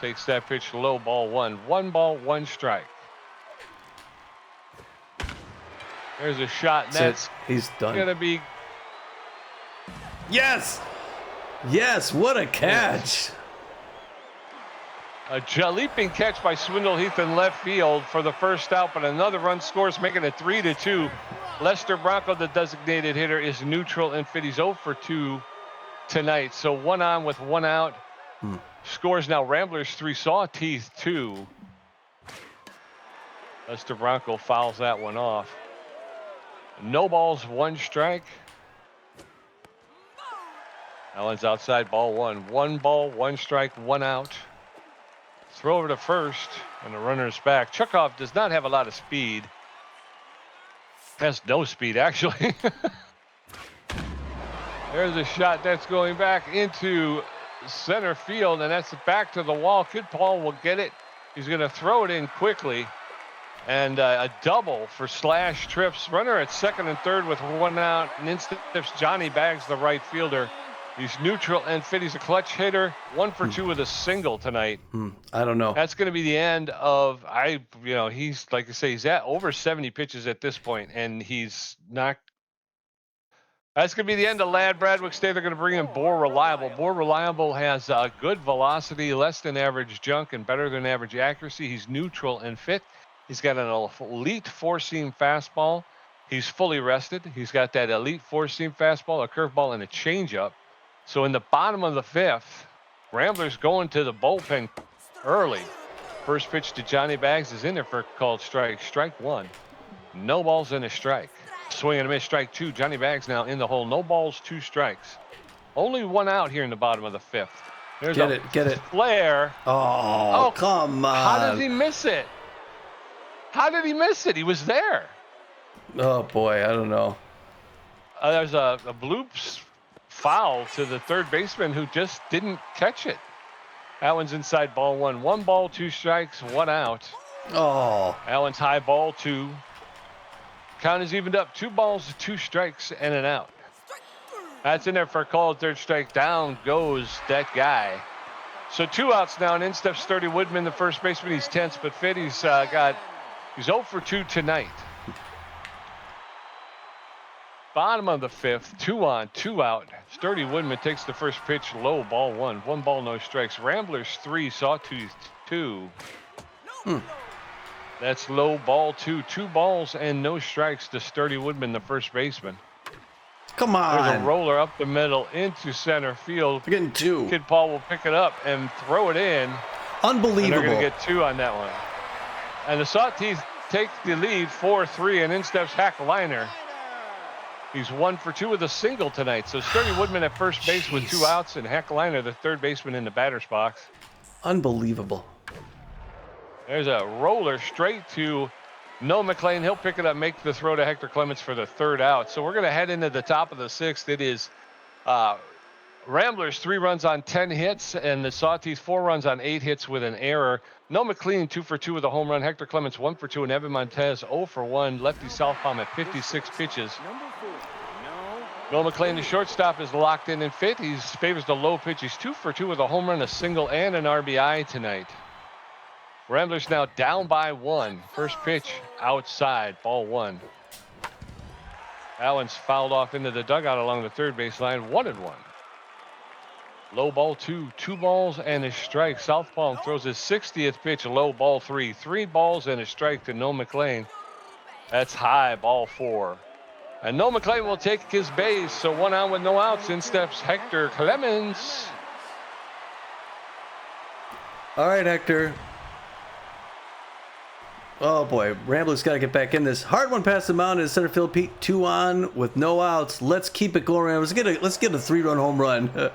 Takes that pitch low, ball 1. 1 ball, 1 strike. There's a shot. That's he's done. Gonna be. Yes. Yes. What a catch. A leaping catch by Sawteeth in left field for the first out, but another run scores, making it 3-2. Lester Bronco, the designated hitter, is neutral and fit. He's 0 for 2 tonight. So 1 on with 1 out. Scores now Ramblers 3, Sawteeth 2. Lester Bronco fouls that one off. No balls, 1 strike. That one's outside, ball 1. 1 ball, 1 strike, 1 out. Throw over to first, and the runner's back. Chukov does not have a lot of speed. Has no speed, actually. There's a shot that's going back into center field, and that's back to the wall. Kid Paul will get it. He's going to throw it in quickly. And a double for Slash trips. Runner at second and third with 1 out. And instant tips Johnny Bags, the right fielder. He's neutral and fit. He's a clutch hitter. 1 for 2 with a single tonight. I don't know. That's going to be the end of he's like I say, he's at over 70 pitches at this point, and he's not. That's going to be the end of Lad Bradwick State. They're going to bring in Bore Reliable. Bore Reliable has good velocity, less than average junk, and better than average accuracy. He's neutral and fit. He's got an elite 4-seam fastball. He's fully rested. He's got that elite 4-seam fastball, a curveball, and a changeup. So in the bottom of the 5th, Ramblers going to the bullpen early. First pitch to Johnny Bags is in there for a called strike. Strike 1. No balls and a strike. Swing and a miss, strike 2. Johnny Bags now in the hole. No balls, 2 strikes. Only 1 out here in the bottom of the 5th. There's Get it. Flare. Oh, come on. How did he miss it? How did he miss it? He was there. Oh, boy. I don't know. There's a bloops foul to the third baseman who just didn't catch it. That one's inside, ball 1. 1 ball, 2 strikes, 1 out. Oh. That one's high, ball 2. Count is evened up. 2 balls, 2 strikes, and an out. That's in there for a call. Third strike. Down goes that guy. So 2 outs now, and in steps Sturdy Woodman, the first baseman. He's tense but fit. He's 0 for 2 tonight. Bottom of the 5th, 2 on, 2 out. Sturdy Woodman takes the first pitch low, ball 1. 1 ball, no strikes. Ramblers 3, Sawtooth 2. That's low, ball 2. 2 balls and no strikes to Sturdy Woodman, the first baseman. Come on. There's a roller up the middle into center field. We're getting 2. Kid Paul will pick it up and throw it in. Unbelievable. And they're going to get 2 on that one. And the Sawteeth take the lead 4-3, and in steps Hackliner. He's 1 for 2 with a single tonight. So Sturdy Woodman at first base with 2 outs, and Hackliner, the third baseman, in the batter's box. Unbelievable. There's a roller straight to Noah McLean. He'll pick it up, make the throw to Hector Clements for the 3rd out. So we're going to head into the top of the 6th. It is Ramblers 3 runs on 10 hits, and the Sawteeth 4 runs on 8 hits with an error. Noah McLean 2 for 2 with a home run. Hector Clements 1 for 2, and Evan Montez 0 for 1. Lefty southpaw at 56 pitches. Noah McLean, the shortstop, is locked in and fit. He favors the low pitch. He's 2 for 2 with a home run, a single, and an RBI tonight. Ramblers now down by 1. First pitch outside, ball 1. That one's fouled off into the dugout along the third baseline. 1-1. Low, ball 2. 2 balls and a strike. Southpaw throws his 60th pitch low, ball 3. 3 balls and a strike to Noah McLean. That's high, ball 4. And Noah McLean will take his base. So 1 out with no outs. In steps Hector Clements. All right, Hector. Oh boy, Ramblers got to get back in this. Hard one past the mound in center field. Pete, 2 on with no outs. Let's keep it going, Ramblers. Let's get a 3-run home run.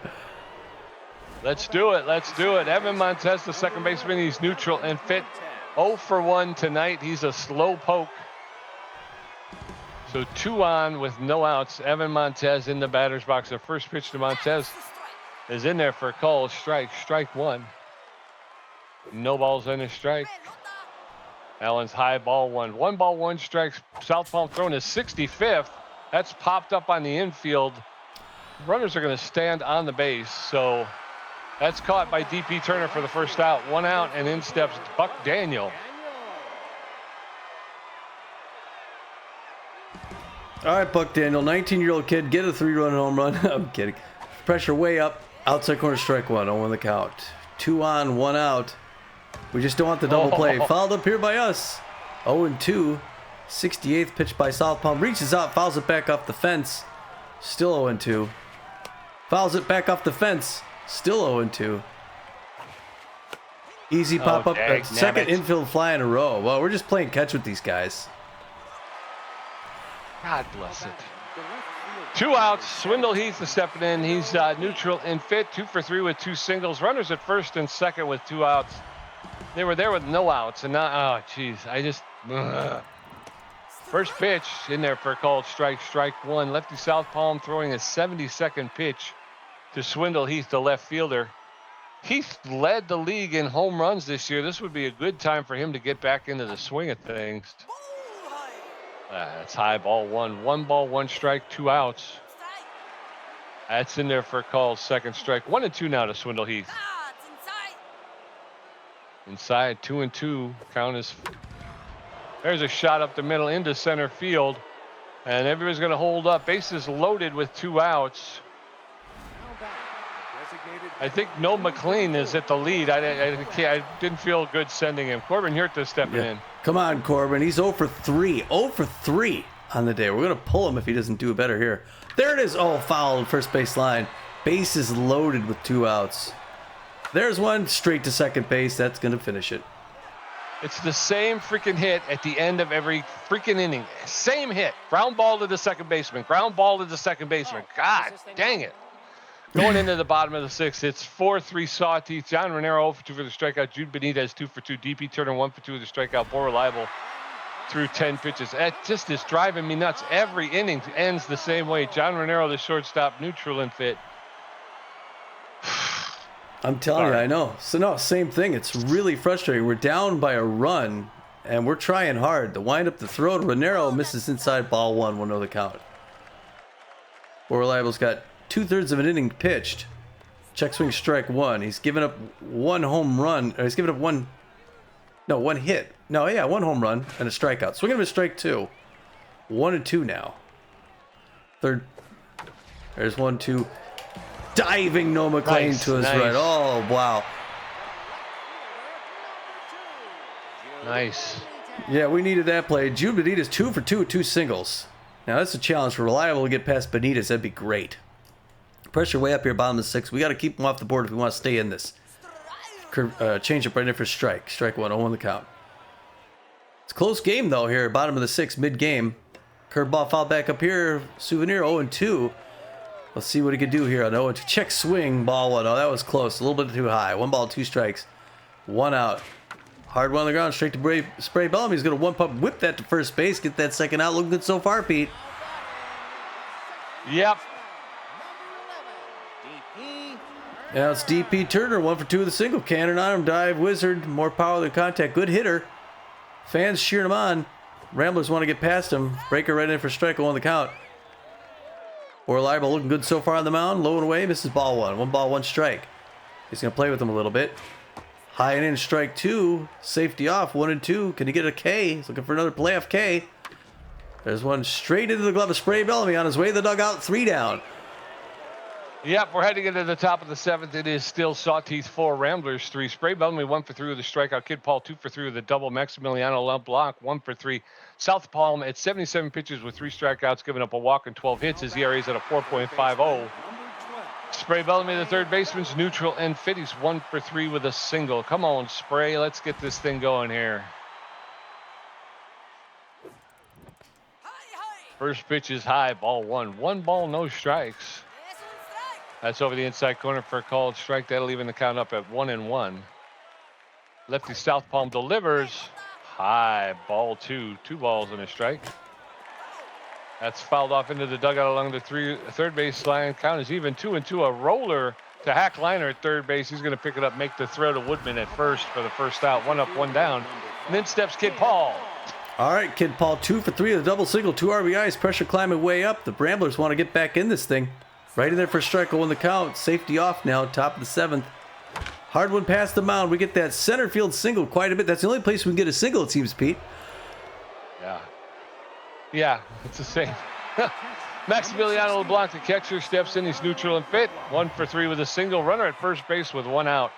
Let's do it. Let's do it. Evan Montez, the second baseman, he's neutral and fit. 0 for 1 tonight. He's a slow poke. So 2 on with no outs. Evan Montez in the batter's box. The first pitch to Montez is in there for a call. Strike 1. No balls and a strike. Allen's high ball 1. 1 ball, 1 strike. South palm throwing his 65th. That's popped up on the infield. Runners are going to stand on the base. So that's caught by DP Turner for the first out. 1 out, and in steps Buck Daniel. All right, Buck Daniel, 19-year-old kid, get a 3-run home run. I'm kidding. Pressure way up. Outside corner, strike 1. 0 on the count. 2 on, 1 out. We just don't want the double play. Fouled up here by us. 0-2. 68th pitch by South Palm. Reaches out, fouls it back off the fence. Still 0-2. Fouls it back off the fence. Still 0-2. Easy pop up. Second infield fly in a row. Well, we're just playing catch with these guys. God bless it. 2 outs. Swindle Heath is stepping in. He's neutral and fit. 2 for 3 with 2 singles. Runners at first and second with 2 outs. They were there with no outs, and now, oh, geez, I just. First pitch in there for a called strike. Strike 1. Lefty South Palm throwing a 72nd pitch to Swindle Heath, the left fielder. Heath led the league in home runs this year. This would be a good time for him to get back into the swing of things. That's high ball 1. 1 ball, 1 strike, 2 outs. That's in there for a call. Second strike. 1-2 now to Swindle Heath. Inside 2-2. Count is. There's a shot up the middle into center field. And everybody's going to hold up. Bases loaded with 2 outs. I think No McLean is at the lead. I didn't feel good sending him. Corbin Hurta stepping in. Come on, Corbin. He's 0 for 3. 0 for 3 on the day. We're going to pull him if he doesn't do better here. There it is. Oh, foul, first base line. Bases loaded with 2 outs. There's one straight to second base. That's going to finish it. It's the same freaking hit at the end of every freaking inning. Same hit. Ground ball to the second baseman. Ground ball to the second baseman. God dang it. Going into the bottom of the 6th, it's 4-3 Sawteeth. John Renero 0 for 2 for the strikeout. Jude Benitez 2 for 2. DP Turner 1 for 2 with the strikeout. More reliable through 10 pitches. That just is driving me nuts. Every inning ends the same way. John Renero, the shortstop, neutral and fit. I'm telling you, I know. So, no, same thing. It's really frustrating. We're down by a run, and we're trying hard. The wind up the throw to Renero misses inside ball 1. 1-0 the count. More reliable's got 2/3 of an inning pitched. Check swing strike 1. He's given up 1 home run. He's given up 1 hit. 1 home run and a strikeout. Swing him a strike 2. 1-2 now. Third. There's 1-2. Diving No McLean to his right. Oh, wow. Nice. Yeah, we needed that play. Jude Benitez 2 for 2 with 2 singles. Now, that's a challenge for Reliable to get past Benitez. That'd be great. Pressure way up here, bottom of the 6th. We got to keep him off the board if we want to stay in this. Change up right in for strike. Strike 1, 0 on the count. It's a close game, though, here. Bottom of the 6th, mid-game. Curveball foul back up here. Souvenir 0-2. Let's see what he can do here on 0-2. Check swing, ball 1. Oh, that was close. A little bit too high. 1 ball, 2 strikes. 1 out. Hard one on the ground. Straight to Spray Bellamy. He's going to 1-pump, whip that to first base. Get that second out. Looking good so far, Pete. Yep. Now it's DP Turner, 1 for 2 with a single. Cannon on him, dive, wizard, more power than contact. Good hitter. Fans cheering him on. Ramblers want to get past him. Breaker right in for strike 1 on the count. Or Reliable looking good so far on the mound. Low and away, misses ball 1. 1 ball, 1 strike. He's going to play with him a little bit. High and in, strike 2. Safety off, 1-2. Can he get a K? He's looking for another playoff K. There's one straight into the glove of Spray Bellamy on his way to the dugout. 3 down. Yep, we're heading into the top of the 7th. It is still Sawteeth 4, Ramblers 3. Spray Bellamy 1 for 3 with the strikeout. Kid Paul 2 for 3 with the double. Maximiliano LeBlanc 1 for 3. South Palm at 77 pitches with 3 strikeouts, giving up a walk and 12 hits. His ERA is at a 4.50. Spray Bellamy, the third baseman's neutral and fit. He's 1 for 3 with a single. Come on, Spray. Let's get this thing going here. First pitch is high, ball 1. 1 ball, no strikes. That's over the inside corner for a called strike. That'll even the count up at 1-1. Lefty southpaw delivers. High ball 2. 2 balls and a strike. That's fouled off into the dugout along the third base line. Count is even 2-2. A roller to Hack Liner at third base. He's going to pick it up, make the throw to Woodman at first for the first out. 1 up, 1 down. And then steps Kid Paul. All right, Kid Paul, 2 for 3 with a double single, 2 RBIs, pressure climbing way up. The Ramblers want to get back in this thing. Right in there for a strike, 0 in the count. Safety off now, top of the 7th. Hard one past the mound. We get that center field single quite a bit. That's the only place we can get a single, it seems, Pete. Yeah, it's the same. Maximiliano LeBlanc, the catcher, steps in. He's neutral and fit. 1 for 3 with a single. Runner at first base with 1 out.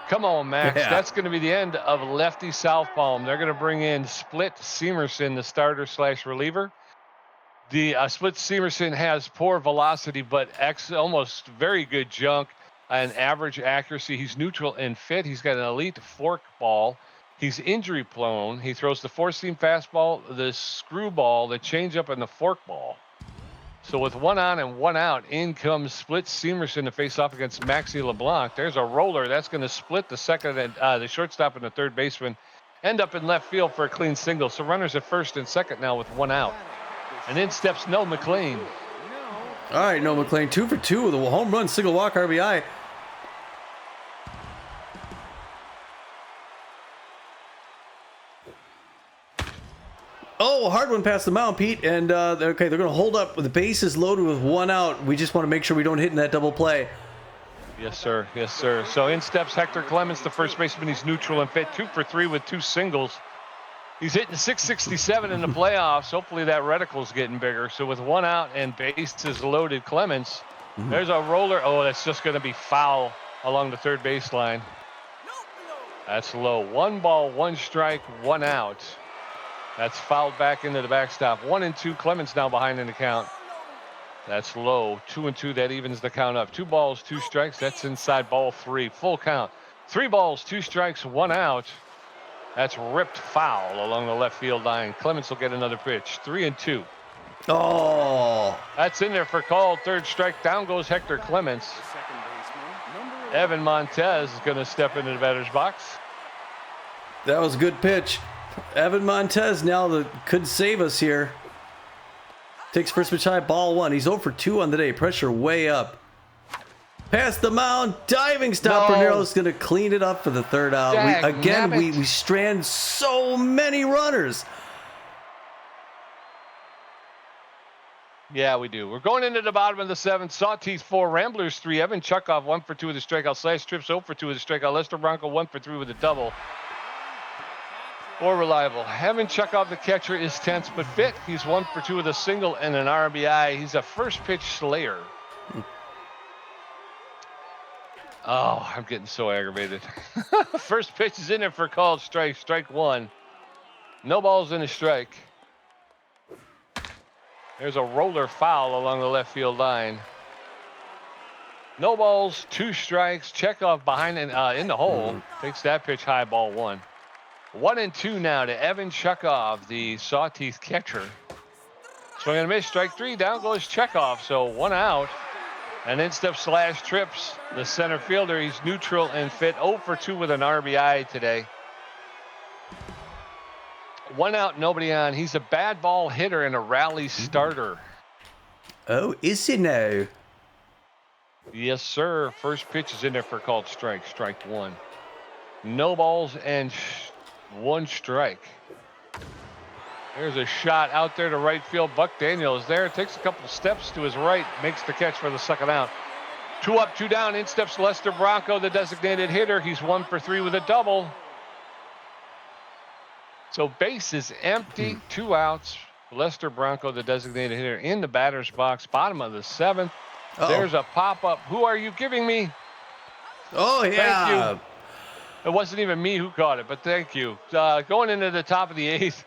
Come on, Max. Yeah. That's going to be the end of lefty southpaw. They're going to bring in Split Seamerson, the starter/reliever. The Split Seamerson has poor velocity, but almost very good junk and average accuracy. He's neutral and fit. He's got an elite fork ball. He's injury prone. He throws the 4-seam fastball, the screwball, the changeup, and the fork ball. So with 1 on and 1 out, in comes Split Seamerson to face off against Maxi LeBlanc. There's a roller that's going to split the second and the shortstop and the third baseman. End up in left field for a clean single. So runners at first and second now with 1 out. And in steps Noah McLean. All right, Noah McLean, 2 for 2 with a home run, single walk, RBI. Oh, hard one past the mound, Pete. And, okay, they're going to hold up with the bases loaded with 1 out. We just want to make sure we don't hit in that double play. Yes, sir. Yes, sir. So in steps Hector Clemens, the first baseman. He's neutral and fit. 2 for 3 with 2 singles. He's hitting 667 in the playoffs. Hopefully that reticle's getting bigger. So with 1 out and bases loaded, Clemens. There's a roller. Oh, that's just going to be foul along the third baseline. That's low. 1 ball, 1 strike, 1 out. That's fouled back into the backstop. 1-2. Clemens now behind in the count. That's low. 2-2. That evens the count up. 2 balls, 2 strikes. That's inside ball 3. Full count. 3 balls, 2 strikes, 1 out. That's ripped foul along the left field line. Clemens will get another pitch. 3-2. Oh. That's in there for called. Third strike. Down goes Hector Clemens. Evan Montez is going to step into the batter's box. That was a good pitch. Evan Montez now could save us here. Takes first pitch high, ball 1. He's 0 for 2 on the day. Pressure way up. Past the mound, diving stop. Bernero's going to clean it up for the third out. We strand so many runners. Yeah, we do. We're going into the bottom of the 7th. Sawteeth 4, Ramblers 3. Evan Chukoff 1 for 2 with a strikeout. Slash Trips 0 for 2 with a strikeout. Lester Bronco 1 for 3 with a double. More reliable. Evan Chukoff, the catcher, is tense but fit. He's 1 for 2 with a single and an RBI. He's a first pitch slayer. Oh, I'm getting so aggravated. First pitch is in there for called strike. Strike 1. No balls in a strike. There's a roller foul along the left field line. No balls, 2 strikes. Chekhov behind in the hole. Takes that pitch high, ball 1. 1-2 now to Evan Chukoff, the Sawteeth catcher. Swing and a miss, strike 3. Down goes Chekhov. So 1 out. And then steps Slash Trips, the center fielder. He's neutral and fit. 0 for 2 with an RBI today. 1 out, nobody on. He's a bad ball hitter and a rally starter. Oh, is he now? Yes, sir. First pitch is in there for called strike. Strike 1. No balls and 1 strike. There's a shot out there to right field. Buck Daniel is there. Takes a couple steps to his right. Makes the catch for the second out. 2 up, 2 down. In steps Lester Bronco, the designated hitter. He's 1 for 3 with a double. So base is empty. 2 outs. Lester Bronco, the designated hitter, in the batter's box. Bottom of the 7th. There's a pop-up. Who are you giving me? Oh, yeah. Thank you. It wasn't even me who caught it, but thank you. Going into the top of the 8th,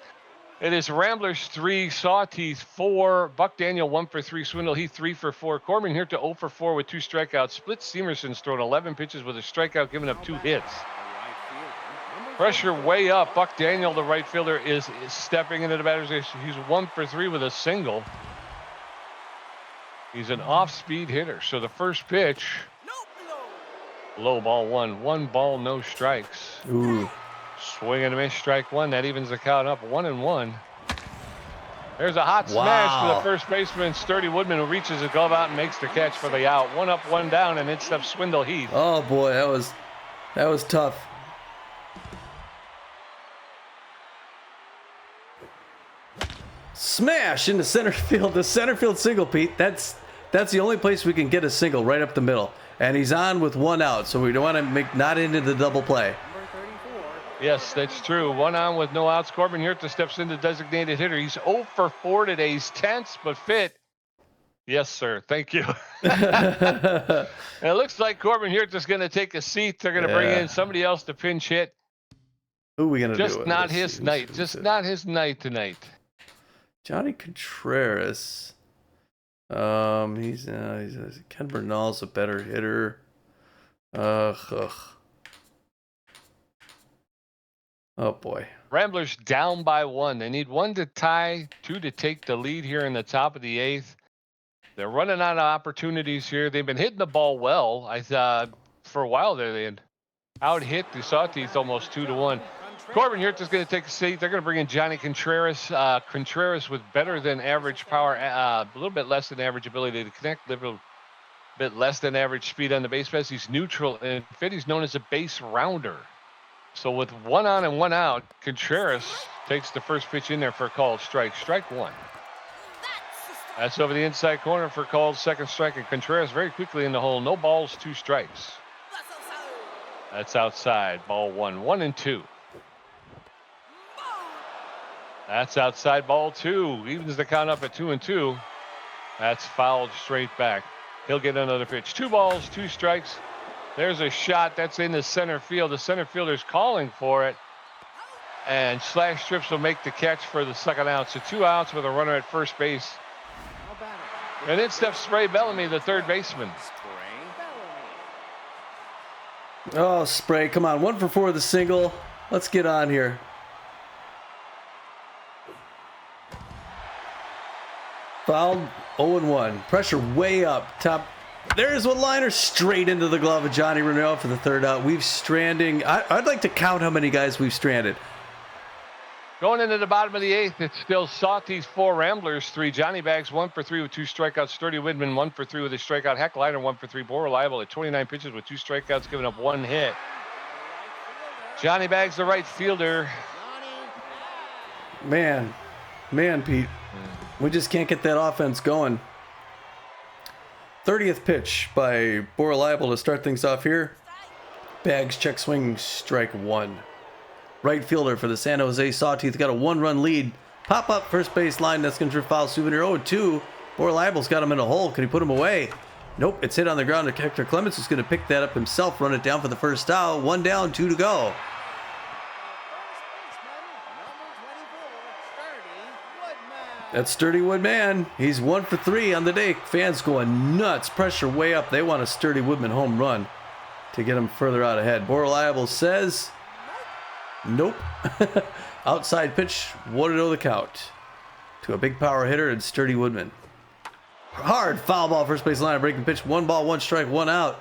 it is Ramblers 3, Sawteeth 4, Buck Daniel 1 for 3, Swindle Heath 3 for 4, Corbin here to 0 for 4 with 2 strikeouts. Split Seamerson's thrown 11 pitches with a strikeout, giving up 2 hits. Pressure way up. Buck Daniel, the right fielder, is stepping into the batter's box. He's 1 for 3 with a single. He's an off-speed hitter. So the first pitch, Low ball one. 1 ball, no strikes. Ooh. Swing and a miss, strike one. That evens the count up 1-1. There's a hot smash for the first baseman, Sturdy Woodman, who reaches his glove out and makes the catch for the out. 1 up, 1 down, and in steps Swindle Heath. Oh boy, that was tough. Smash into center field. The center field single, Pete. That's the only place we can get a single, right up the middle. And he's on with 1 out, so we don't want to make not into the double play. Yes, that's true. 1 on with no outs. Corbin Yurta steps into designated hitter. He's 0 for 4 today. He's tense but fit. Yes, sir. Thank you. It looks like Corbin Yurta's going to take a seat. They're going to bring in somebody else to pinch hit. Who are we going to do? Just not his night. Just not his night tonight. Johnny Contreras. He's Ken Bernal's a better hitter. Oh boy. Ramblers down by 1. They need 1 to tie, 2 to take the lead here in the top of the 8th. They're running out of opportunities here. They've been hitting the ball well. I thought for a while there they had out hit the Sawteeth almost 2-1. Corbin Yurta's going to take a seat. They're going to bring in Johnny Contreras. Contreras with better than average power, a little bit less than average ability to connect, a little bit less than average speed on the base pass. He's neutral and fit. He's known as a base rounder. So with 1 on and 1 out, Contreras takes the first pitch in there for a called strike. Strike 1. That's over the inside corner for called second strike, and Contreras very quickly in the hole. No balls, 2 strikes. That's outside. Ball 1. 1-2. That's outside. Ball 2. Evens the count up at 2-2. That's fouled straight back. He'll get another pitch. 2 balls, 2 strikes. There's a shot that's in the center field. The center fielder's calling for it. And Slash Strips will make the catch for the second out. So 2 outs with a runner at first base. And then steps Spray Bellamy, the third baseman. Oh, Spray, come on. 1 for 4 with the single. Let's get on here. Fouled 0-1. Pressure way up. Top. There's one liner straight into the glove of Johnny Rennell for the third out. We've stranding. I'd like to count how many guys we've stranded. Going into the bottom of the 8th, it's still Sawteeth 4, Ramblers 3. Johnny Bags 1 for 3 with 2 strikeouts. Sturdy Widman 1 for 3 with a strikeout. Heckliner 1 for 3. More reliable at 29 pitches with 2 strikeouts, giving up 1 hit. Johnny Bags, the right fielder. Man, Pete. We just can't get that offense going. 30th pitch by Borreliable to start things off here. Bags check swing, strike 1. Right fielder for the San Jose Sawteeth got a 1-run lead. Pop up first base line. That's going to foul Souvenir 0-2. Borreliable's got him in a hole. Can he put him away? Nope. It's hit on the ground to Hector Clements, who's going to pick that up himself, run it down for the first out. 1 down, 2 to go. That's Sturdy Woodman. He's 1 for 3 on the day. Fans going nuts. Pressure way up. They want a Sturdy Woodman home run to get him further out ahead. Borreliable says, nope. Outside pitch, 1-0 the count to a big power hitter and Sturdy Woodman. Hard foul ball, first base line, breaking pitch. 1 ball, 1 strike, 1 out.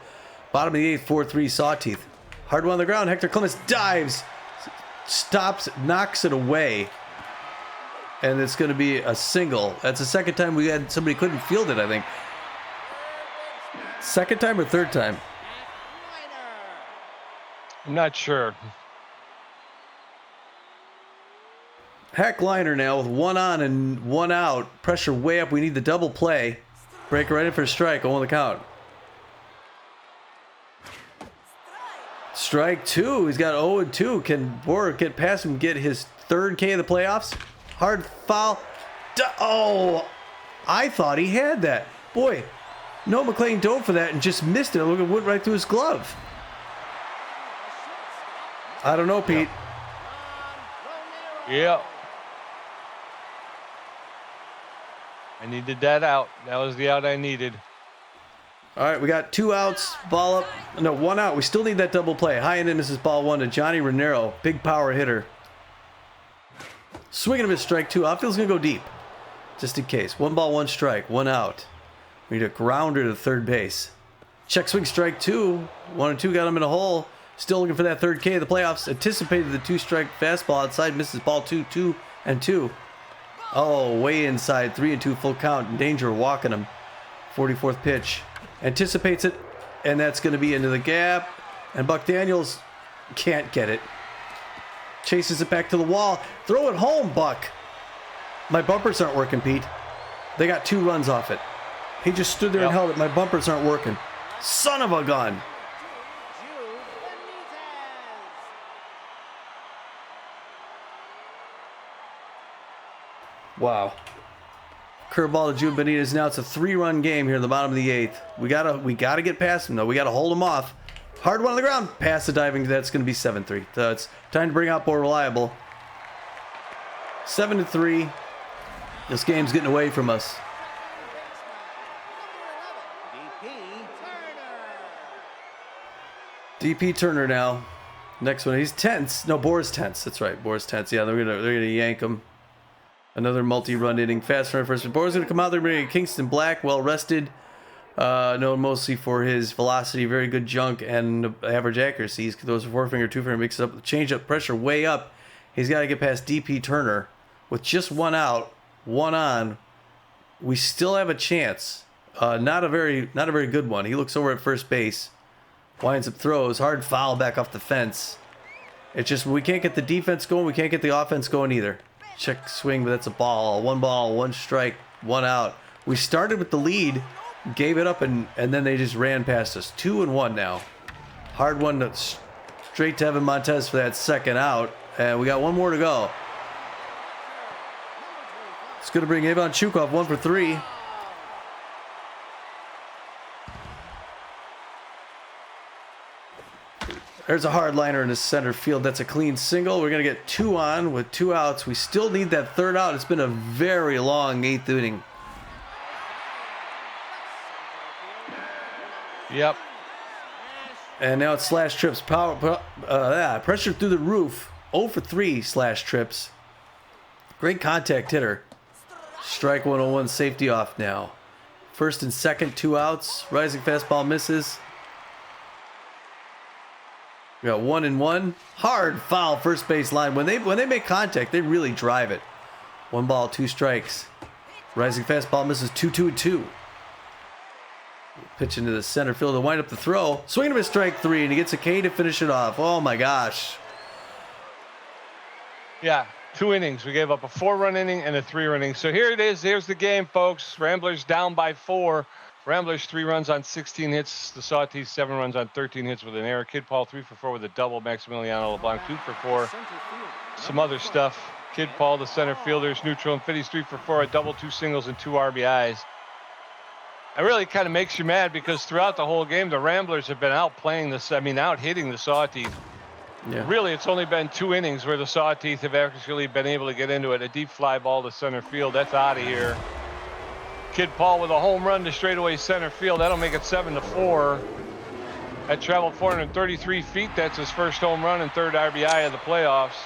Bottom of the 8th, 4-3 Sawteeth. Hard one on the ground. Hector Clements dives, stops, knocks it away. And it's going to be a single. That's the second time we had somebody couldn't field it, I think. Second time or third time? I'm not sure. Heckliner now with 1 on and 1 out. Pressure way up. We need the double play. Breaker right in for a strike. On the count. Strike 2. He's got 0-2. Can Boer get past him, get his 3rd K of the playoffs? Hard foul. Oh, I thought he had that. Boy, Noah McLean dove for that and just missed it. Look, it went right through his glove. I don't know, Pete. Yeah. I needed that out. That was the out I needed. All right, we got 2 outs. Ball up. No, 1 out. We still need that double play. High end in misses ball 1 to Johnny Rennero. Big power hitter. Swinging of his strike 2. Outfield's going to go deep. Just in case. 1 ball, 1 strike. 1 out. We need a grounder to third base. Check swing, strike two. 1-2 got him in a hole. Still looking for that third K of the playoffs. Anticipated the 2-strike fastball outside. Misses ball 2-2-2. Oh, way inside. 3-2 full count. In danger of walking him. 44th pitch. Anticipates it. And that's going to be into the gap. And Buck Daniels can't get it. Chases it back to the wall. Throw it home, Buck. My bumpers aren't working, Pete. They got 2 runs off it. He just stood there and held it. My bumpers aren't working. Son of a gun. Wow. Curveball to June Benitez. Now it's a 3-run game here in the bottom of the 8th. We gotta get past him though. We gotta hold him off. Hard one on the ground. Pass the diving. That's gonna be 7-3. So it's time to bring out more reliable. 7-3. This game's getting away from us. DP Turner now. Next one. He's tense. No, Boris tense. That's right. Boris tense. Yeah, they're gonna yank him. Another multi-run inning. Fast runner first. Boris gonna come out there. Bringing Kingston Black, well rested. Known mostly for his velocity, very good junk, and average accuracy. He throws a 4-finger, 2-finger, mixes up, change up, pressure way up. He's got to get past DP Turner with just 1 out, 1 on. We still have a chance. Not a very good one. He looks over at first base, winds up, throws hard foul back off the fence. It's just we can't get the defense going. We can't get the offense going either. Check swing, but that's a ball. 1 ball, 1 strike, 1 out. We started with the lead. Gave it up, and then they just ran past us. 2-1 now. Hard one to straight to Evan Montez for that second out. And we got 1 more to go. It's going to bring Ivan Chukov 1 for 3. There's a hard liner in the center field. That's a clean single. We're going to get 2 on with 2 outs. We still need that third out. It's been a very long 8th inning. Yep. And now it's slash trips. Pressure through the roof. 0 for 3 slash trips. Great contact hitter. Strike 101. Safety off now. First and second, 2 outs. Rising fastball misses. We got 1-1. Hard foul first base line. When they make contact, they really drive it. 1 ball, 2 strikes. Rising fastball misses 2-2-2. Pitch into the center field to wind up the throw. Swinging him a strike 3, and he gets a K to finish it off. Oh my gosh. Yeah, 2 innings. We gave up a 4-run inning and a 3-run inning. So here it is. Here's the game, folks. Ramblers down by 4. Ramblers 3 runs on 16 hits. The Sawteeth 7 runs on 13 hits with an error. Kid Paul 3 for 4 with a double. Maximiliano LeBlanc 2 for 4. Some other stuff. Kid Paul, the center fielders, neutral and Fitties 3 for 4, a double, 2 singles, and 2 RBIs. It really kind of makes you mad because throughout the whole game, the Ramblers have been out hitting the Sawteeth. Yeah. Really, it's only been 2 innings where the Sawteeth have actually been able to get into it. A deep fly ball to center field. That's out of here. Kid Paul with a home run to straightaway center field. That'll make it 7-4. That traveled 433 feet. That's his first home run and 3rd RBI of the playoffs.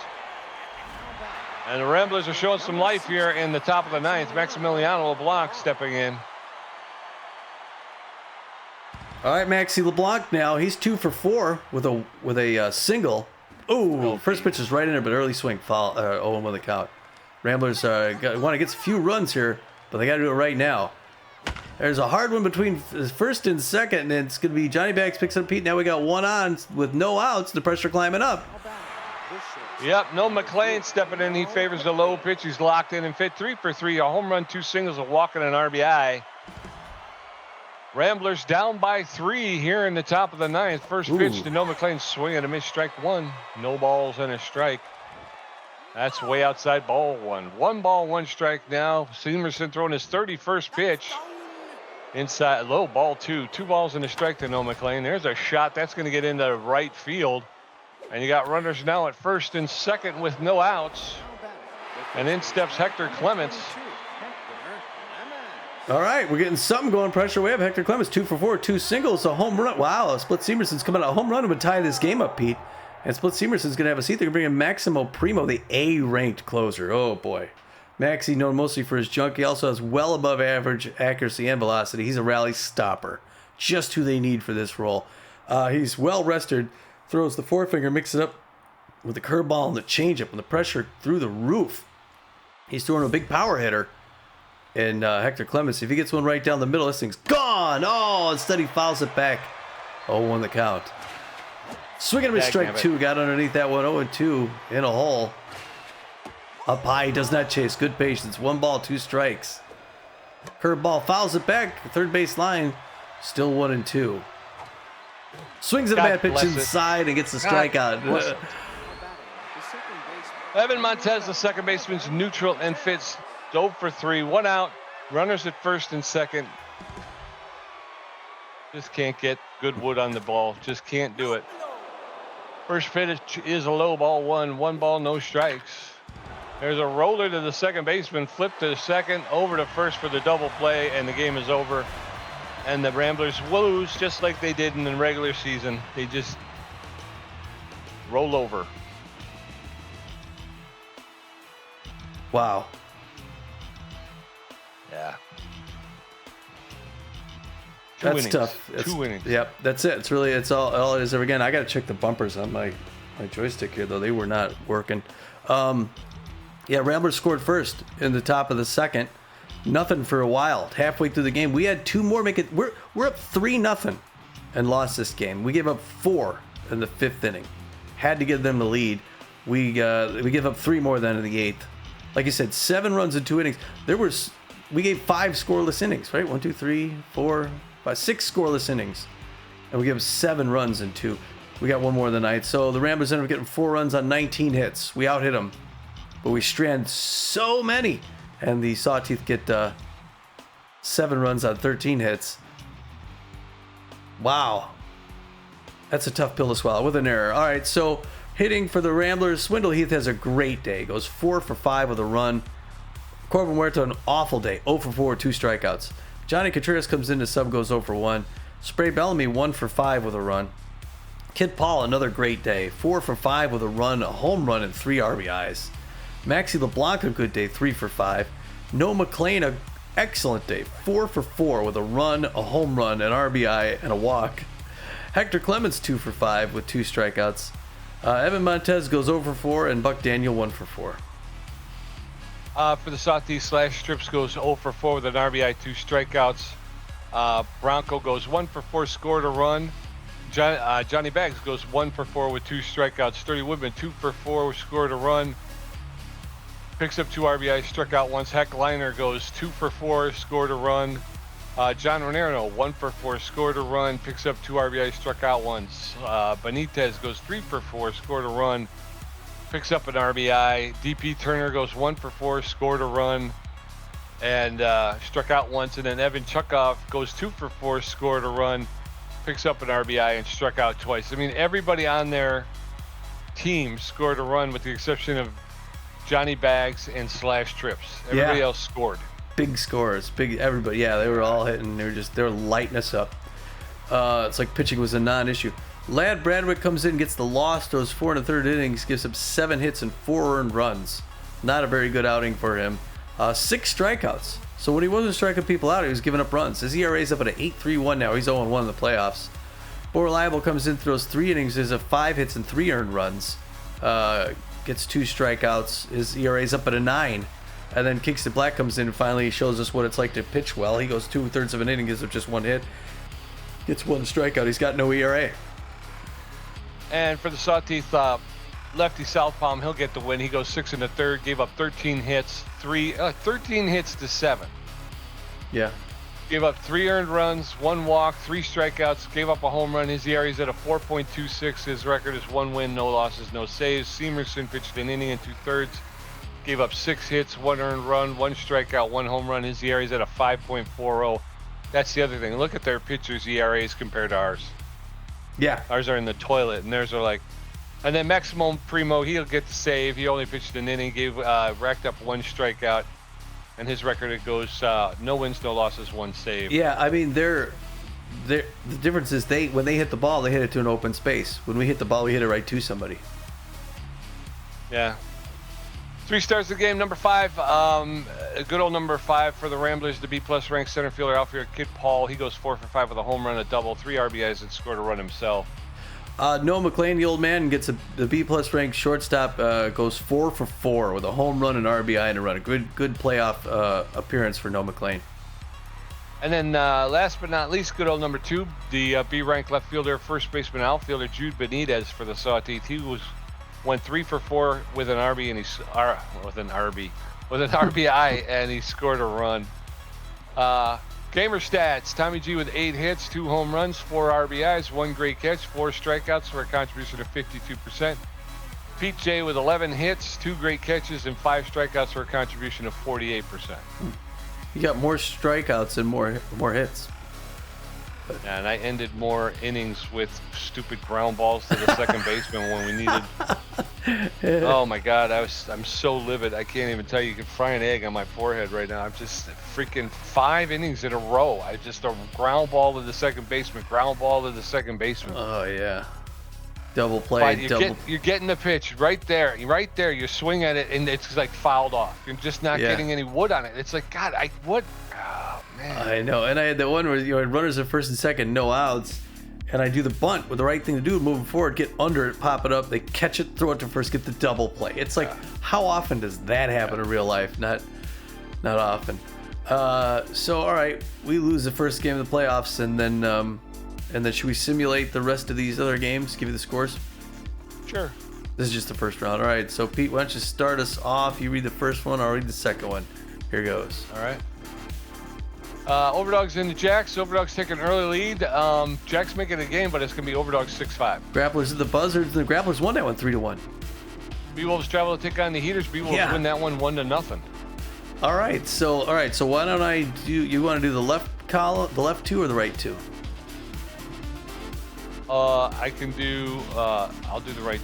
And the Ramblers are showing some life here in the top of the 9th. Maximiliano LeBlanc stepping in. All right, Maxie LeBlanc now. He's 2 for 4 with a single. Ooh, first pitch is right in there, but early swing foul. 0-1 the count. Ramblers want to get a few runs here, but they got to do it right now. There's a hard one between first and second, and it's going to be Johnny Bags picks up Pete. Now we got 1 on with no outs. The pressure climbing up. Yep, no McLean stepping in. He favors the low pitch. He's locked in and fit 3 for 3. A home run, 2 singles, a walk, and an RBI. Ramblers down by 3 here in the top of the 9th. First pitch to No McLean, swing and a miss, strike 1. No balls and a strike. That's way outside ball 1. 1 ball, 1 strike now. Seamerson throwing his 31st pitch. Inside, low ball 2. 2 balls and a strike to No McLean. There's a shot that's going to get into right field. And you got runners now at first and second with no outs. And in steps Hector Clements. All right, we're getting something going. Pressure way up. Hector Clements 2 for 4, 2 singles, a home run. Wow, Split Seamerson's coming out. A home run would tie this game up, Pete. And Split Seamerson's going to have a seat. They're going to bring in Maximo Primo, the A-ranked closer. Oh, boy. Maxie, known mostly for his junk. He also has well above average accuracy and velocity. He's a rally stopper. just who they need for this role. He's well rested, throws the forefinger, mixes it up with the curveball and the changeup, and the pressure through the roof. He's throwing a big power hitter. And Hector Clemens, if he gets one right down the middle, this thing's gone. Oh, instead he fouls it back. 0-1 the count. Swinging him a strike 2. Got underneath that one. 0-2 in a hole. Up high, he does not chase. Good patience. 1 ball, 2 strikes. Curveball fouls it back. Third base line. Still 1-2. Swings at a bad pitch inside and gets the strikeout. Evan Montez, the second baseman's neutral and fits. 0 for 3, 1 out. Runners at first and second. Just can't get good wood on the ball. Just can't do it. First pitch is a low ball 1. 1 ball, no strikes. There's a roller to the second baseman. Flip to the second. Over to first for the double play. And the game is over. And the Ramblers lose just like they did in the regular season. They just roll over. Wow. Yeah. That's tough. It's, 2 innings. Yep, that's it. It's all it is. Again, I got to check the bumpers on my joystick here, though. They were not working. Yeah, Ramblers scored first in the top of the second. Nothing for a while. Halfway through the game, we had 2 more make it. We're up 3-0 and lost this game. We gave up 4 in the 5th inning. Had to give them the lead. We give up 3 more than in the 8th. Like you said, 7 runs in 2 innings. We gave 5 scoreless innings, right? 1, 2, 3, 4, 5, 6 scoreless innings. And we gave 7 runs in 2. We got 1 more tonight. So the Ramblers ended up getting 4 runs on 19 hits. We out-hit them. But we strand so many. And the Sawteeth get 7 runs on 13 hits. Wow. That's a tough pill to swallow with an error. All right, so hitting for the Ramblers, Swindleheath has a great day. Goes 4 for 5 with a run. Corbin Huerta, an awful day. 0 for 4, 2 strikeouts. Johnny Contreras comes in to sub, goes 0 for 1. Spray Bellamy, 1 for 5 with a run. Kid Paul, another great day. 4 for 5 with a run, a home run, and 3 RBIs. Maxie LeBlanc, a good day. 3 for 5. Noah McLean, an excellent day. 4 for 4 with a run, a home run, an RBI, and a walk. Hector Clemens, 2 for 5 with 2 strikeouts. Evan Montez goes 0 for 4, and Buck Daniel 1 for 4. For the Sawteeth, Strips goes 0 for 4 with an RBI, 2 strikeouts. Bronco goes 1 for 4, scored a run. Johnny Baggs goes 1 for 4 with 2 strikeouts. Sturdy Woodman 2 for 4, scored a run. Picks up 2 RBIs, struck out once. Heck Liner goes 2 for 4, scored a run. John Renero 1 for 4, scored a run. Picks up 2 RBIs, struck out once. Benitez goes 3 for 4, scored a run. Picks up an RBI. DP Turner goes 1 for 4, scored a run, and struck out once. And then Evan Chukoff goes 2 for 4, scored a run, picks up an RBI, and struck out twice. I mean, everybody on their team scored a run with the exception of Johnny Baggs and Trips. Everybody else scored. Big scores. Big everybody. Yeah, they were all hitting. They were lighting us up. It's like pitching was a non-issue. Lad Bradwick comes in, gets the loss, throws 4 1/3 innings, gives up 7 hits and 4 earned runs. Not a very good outing for him. 6 strikeouts. So when he wasn't striking people out, he was giving up runs. His ERA's up at an 8.31 now. He's 0-1 in the playoffs. Bo Reliable comes in, throws 3 innings, gives up 5 hits and 3 earned runs. Gets 2 strikeouts. His ERA's up at a 9. And then Kingston Black comes in and finally shows us what it's like to pitch well. He goes 2/3 of an inning, gives up just 1 hit. Gets 1 strikeout. He's got no ERA. And for the Sawteeth, lefty southpaw, he'll get the win. He goes 6 1/3, gave up 13 hits, 13 hits to 7. Yeah. Gave up 3 earned runs, 1 walk, 3 strikeouts, gave up a home run. His ERA is at a 4.26. His record is 1 win, no losses, no saves. Seamerson pitched an inning and 2/3. Gave up 6 hits, 1 earned run, 1 strikeout, 1 home run. His ERA is at a 5.40. That's the other thing. Look at their pitchers' ERAs compared to ours. Yeah. Ours are in the toilet, and theirs are like. And then Maximo Primo, he'll get the save. He only pitched an inning, racked up 1 strikeout, and his record it goes no wins, no losses, 1 save. Yeah, I mean the difference is when they hit the ball, they hit it to an open space. When we hit the ball, we hit it right to somebody. Yeah. 3 stars of the game. Number 5, a good old number 5 for the Ramblers, the B-plus ranked center fielder, outfielder Kid Paul. He goes 4 for 5 with a home run, a double, 3 RBIs, and scored a run himself. Noah McLean, the old man, gets the B-plus ranked shortstop, goes 4 for 4 with a home run, an RBI, and a run. A good playoff appearance for Noah McLean. And then last but not least, good old number 2, the B-ranked left fielder, first baseman, outfielder Jude Benitez for the Sawteeth. He went 3 for 4 with an RB and with an RBI, and he scored a run. Gamer stats: Tommy G with 8 hits, 2 home runs, 4 RBIs, 1 great catch, 4 strikeouts for a contribution of 52%. Pete J with 11 hits, 2 great catches, and 5 strikeouts for a contribution of 48%. You got more strikeouts and more hits. And I ended more innings with stupid ground balls to the second baseman when we needed. Oh my God, I'm so livid. I can't even tell you. You can fry an egg on my forehead right now. I'm just freaking 5 innings in a row. I just a ground ball to the second baseman, ground ball to the second baseman. Oh yeah, double play. You're getting the pitch right there. You swing at it and it's like fouled off. You're just not getting any wood on it. It's like, God, what? Oh, man. I know, and I had that one where you had runners at first and second, no outs, and I do the bunt with the right thing to do, moving forward, get under it, pop it up, they catch it, throw it to first, get the double play. It's like, how often does that happen in real life? Not often. So all right, we lose the first game of the playoffs, and then should we simulate the rest of these other games? Give you the scores. Sure. This is just the first round. All right. So Pete, why don't you start us off? You read the first one, I'll read the second one. Here goes. All right. Overdogs into Jacks. Overdogs take an early lead. Jacks making a game, but it's going to be Overdogs 6-5. Grapplers at the Buzzards, and the Grapplers won that one 3-1. B-Wolves travel to take on the Heaters. B-Wolves win that one 1-0. All right. So why don't I do? You want to do the left column, the left 2, or the right 2? I can do. I'll do the right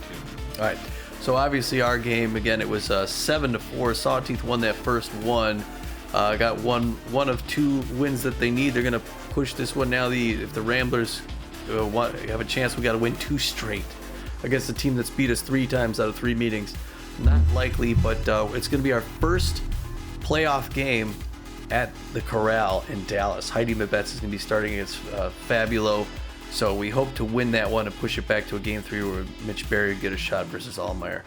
2. All right. So obviously our game again, it was 7-4. Sawteeth won that first one. Got one of 2 wins that they need. They're gonna push this one now. If the Ramblers have a chance, we got to win 2 straight against a team that's beat us 3 times out of 3 meetings. Not likely, but it's gonna be our first playoff game at the Corral in Dallas. Heidi Mabetz is gonna be starting against Fabulo. So we hope to win that one and push it back to a game 3 where Mitch Berry would get a shot versus Allmeyer.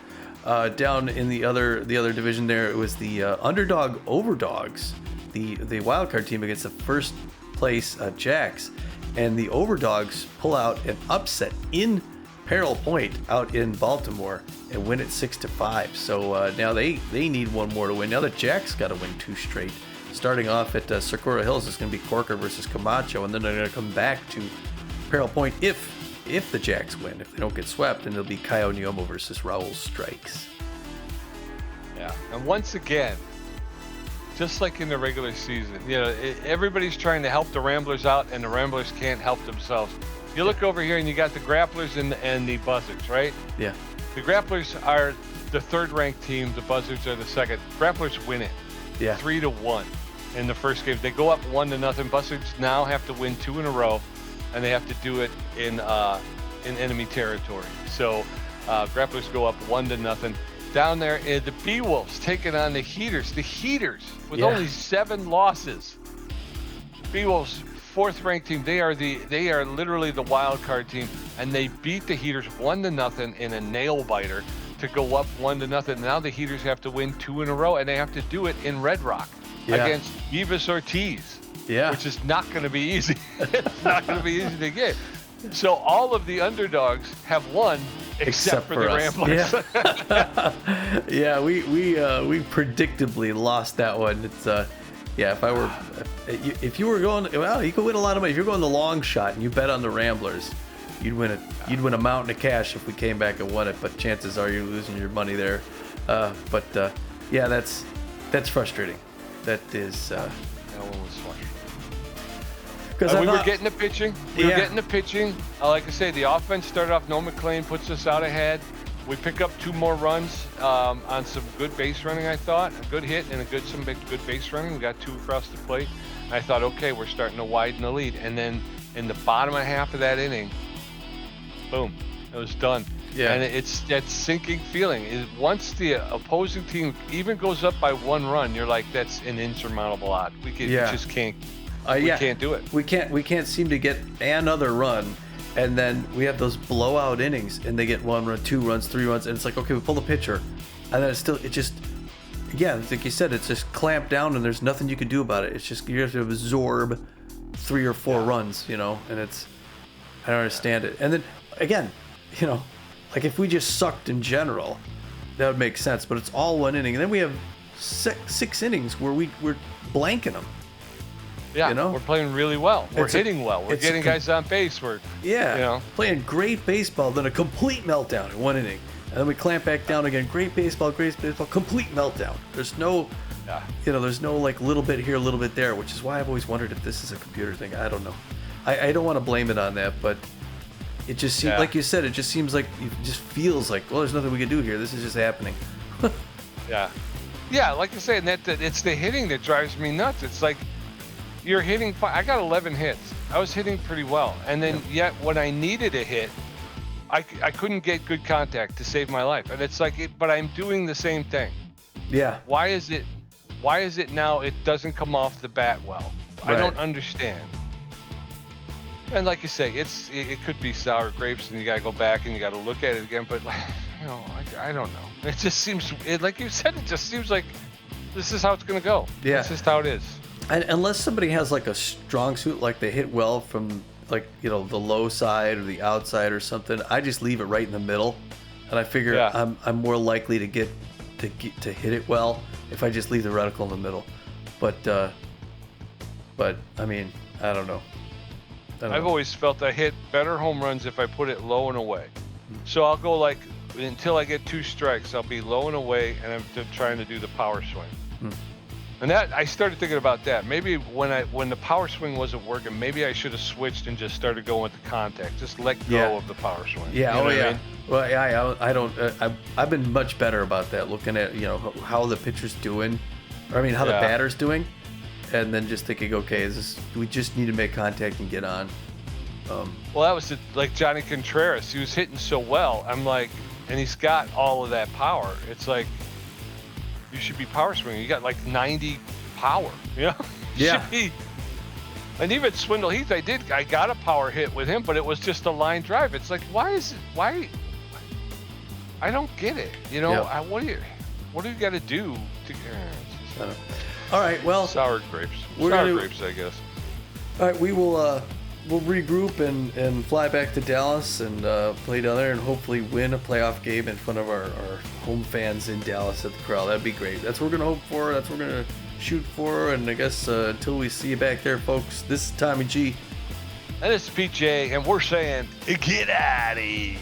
Down in the other division there, it was the underdog Overdogs, the wild card team against the first place Jacks, and the Overdogs pull out an upset in Peril Point out in Baltimore and win it 6-5. So now they need one more to win. Now the Jacks got to win 2 straight. Starting off at Socorro Hills, it's going to be Corker versus Camacho, and then they're going to come back to Peril Point if the Jacks win. If they don't get swept, then it'll be Kaio Nyomo versus Raul Strikes. Yeah, and once again, just like in the regular season, everybody's trying to help the Ramblers out, and the Ramblers can't help themselves. You look over here, and you got the Grapplers and the Buzzards, right? Yeah. The Grapplers are the 3rd-ranked team. The Buzzards are the 2nd. Grapplers win it. Yeah. 3-1 in the first game. They go up 1-0. Buzzards now have to win 2 in a row, and they have to do it in enemy territory. So Grapplers go up 1-0. Down there, the B-Wolves taking on the Heaters. The Heaters with only 7 losses. B-Wolves, 4th-ranked team. They are literally the wild card team, and they beat the Heaters 1-0 in a nail biter to go up 1-0. Now the Heaters have to win 2 in a row, and they have to do it in Red Rock against Vivas Ortiz. Yeah. Which is not going to be easy. It's not going to be easy to get. So all of the underdogs have won except for the Ramblers. Yeah, we predictably lost that one. It's if you were going, well, you could win a lot of money. If you're going the long shot and you bet on the Ramblers, you'd win a mountain of cash if we came back and won it. But chances are you're losing your money there. That's frustrating. That is. That one was frustrating. We were getting the pitching. Like I say, the offense started off. Noah McLean puts us out ahead. We pick up 2 more runs on some good base running, I thought. A good hit and some good base running. We got 2 across the plate. I thought, okay, we're starting to widen the lead. And then in the bottom half of that inning, boom, it was done. Yeah. And it's that sinking feeling. Once the opposing team even goes up by 1 run, you're like, that's an insurmountable odd. We just can't. We can't do it. We can't seem to get another run, and then we have those blowout innings, and they get 1 run, 2 runs, 3 runs, and it's like, okay, we pull the pitcher, and then like you said, it's just clamped down, and there's nothing you can do about it. It's just you have to absorb 3 or 4 runs, and I don't understand it. And then again, like if we just sucked in general, that would make sense. But it's all 1 inning, and then we have 6 innings where we're blanking them. Yeah, we're playing really well. We're hitting well. We're getting guys on base. We're playing great baseball, then a complete meltdown in 1 inning, and then we clamp back down again. Great baseball, complete meltdown. There's no, there's no like little bit here, a little bit there, which is why I've always wondered if this is a computer thing. I don't know. I don't want to blame it on that, but it just seems like you said. It just seems like it just feels like, well, there's nothing we can do here. This is just happening. Yeah. Like I said, that it's the hitting that drives me nuts. It's like, you're hitting. I got 11 hits. I was hitting pretty well, and then yet when I needed a hit, I couldn't get good contact to save my life. And it's like, but I'm doing the same thing. Yeah. Why is it now it doesn't come off the bat well? Right. I don't understand. And like you say, it could be sour grapes, and you gotta go back and you gotta look at it again. But I don't know. It just seems, like you said, it just seems like this is how it's gonna go. Yeah. This is how it is. And unless somebody has like a strong suit, like they hit well from like the low side or the outside or something, I just leave it right in the middle, and I figure I'm more likely to get to hit it well if I just leave the reticle in the middle. But I mean, I don't know. I've always felt I hit better home runs if I put it low and away. So I'll go like until I get 2 strikes, I'll be low and away, and I'm trying to do the power swing. And that I started thinking about that. Maybe when the power swing wasn't working, maybe I should have switched and just started going with the contact. Just let go of the power swing. Yeah. I mean? Well, I don't. I've been much better about that. Looking at how the pitcher's doing, or I mean how the batter's doing, and then just thinking, okay, we just need to make contact and get on. Well, that was like Johnny Contreras. He was hitting so well. I'm like, and he's got all of that power. It's like, you should be power swinging. You got like 90 power, Yeah. Should be. And even Swindle Heath, I got a power hit with him, but it was just a line drive. It's like, why? I don't get it. What do you got to do to? All right. Well, sour grapes, I guess. All right, we'll regroup and fly back to Dallas and play down there and hopefully win a playoff game in front of our home fans in Dallas at the Corral. That'd be great. That's what we're going to hope for. That's what we're going to shoot for. And I guess until we see you back there, folks, this is Tommy G. And this is PJ, and we're saying, get out of here.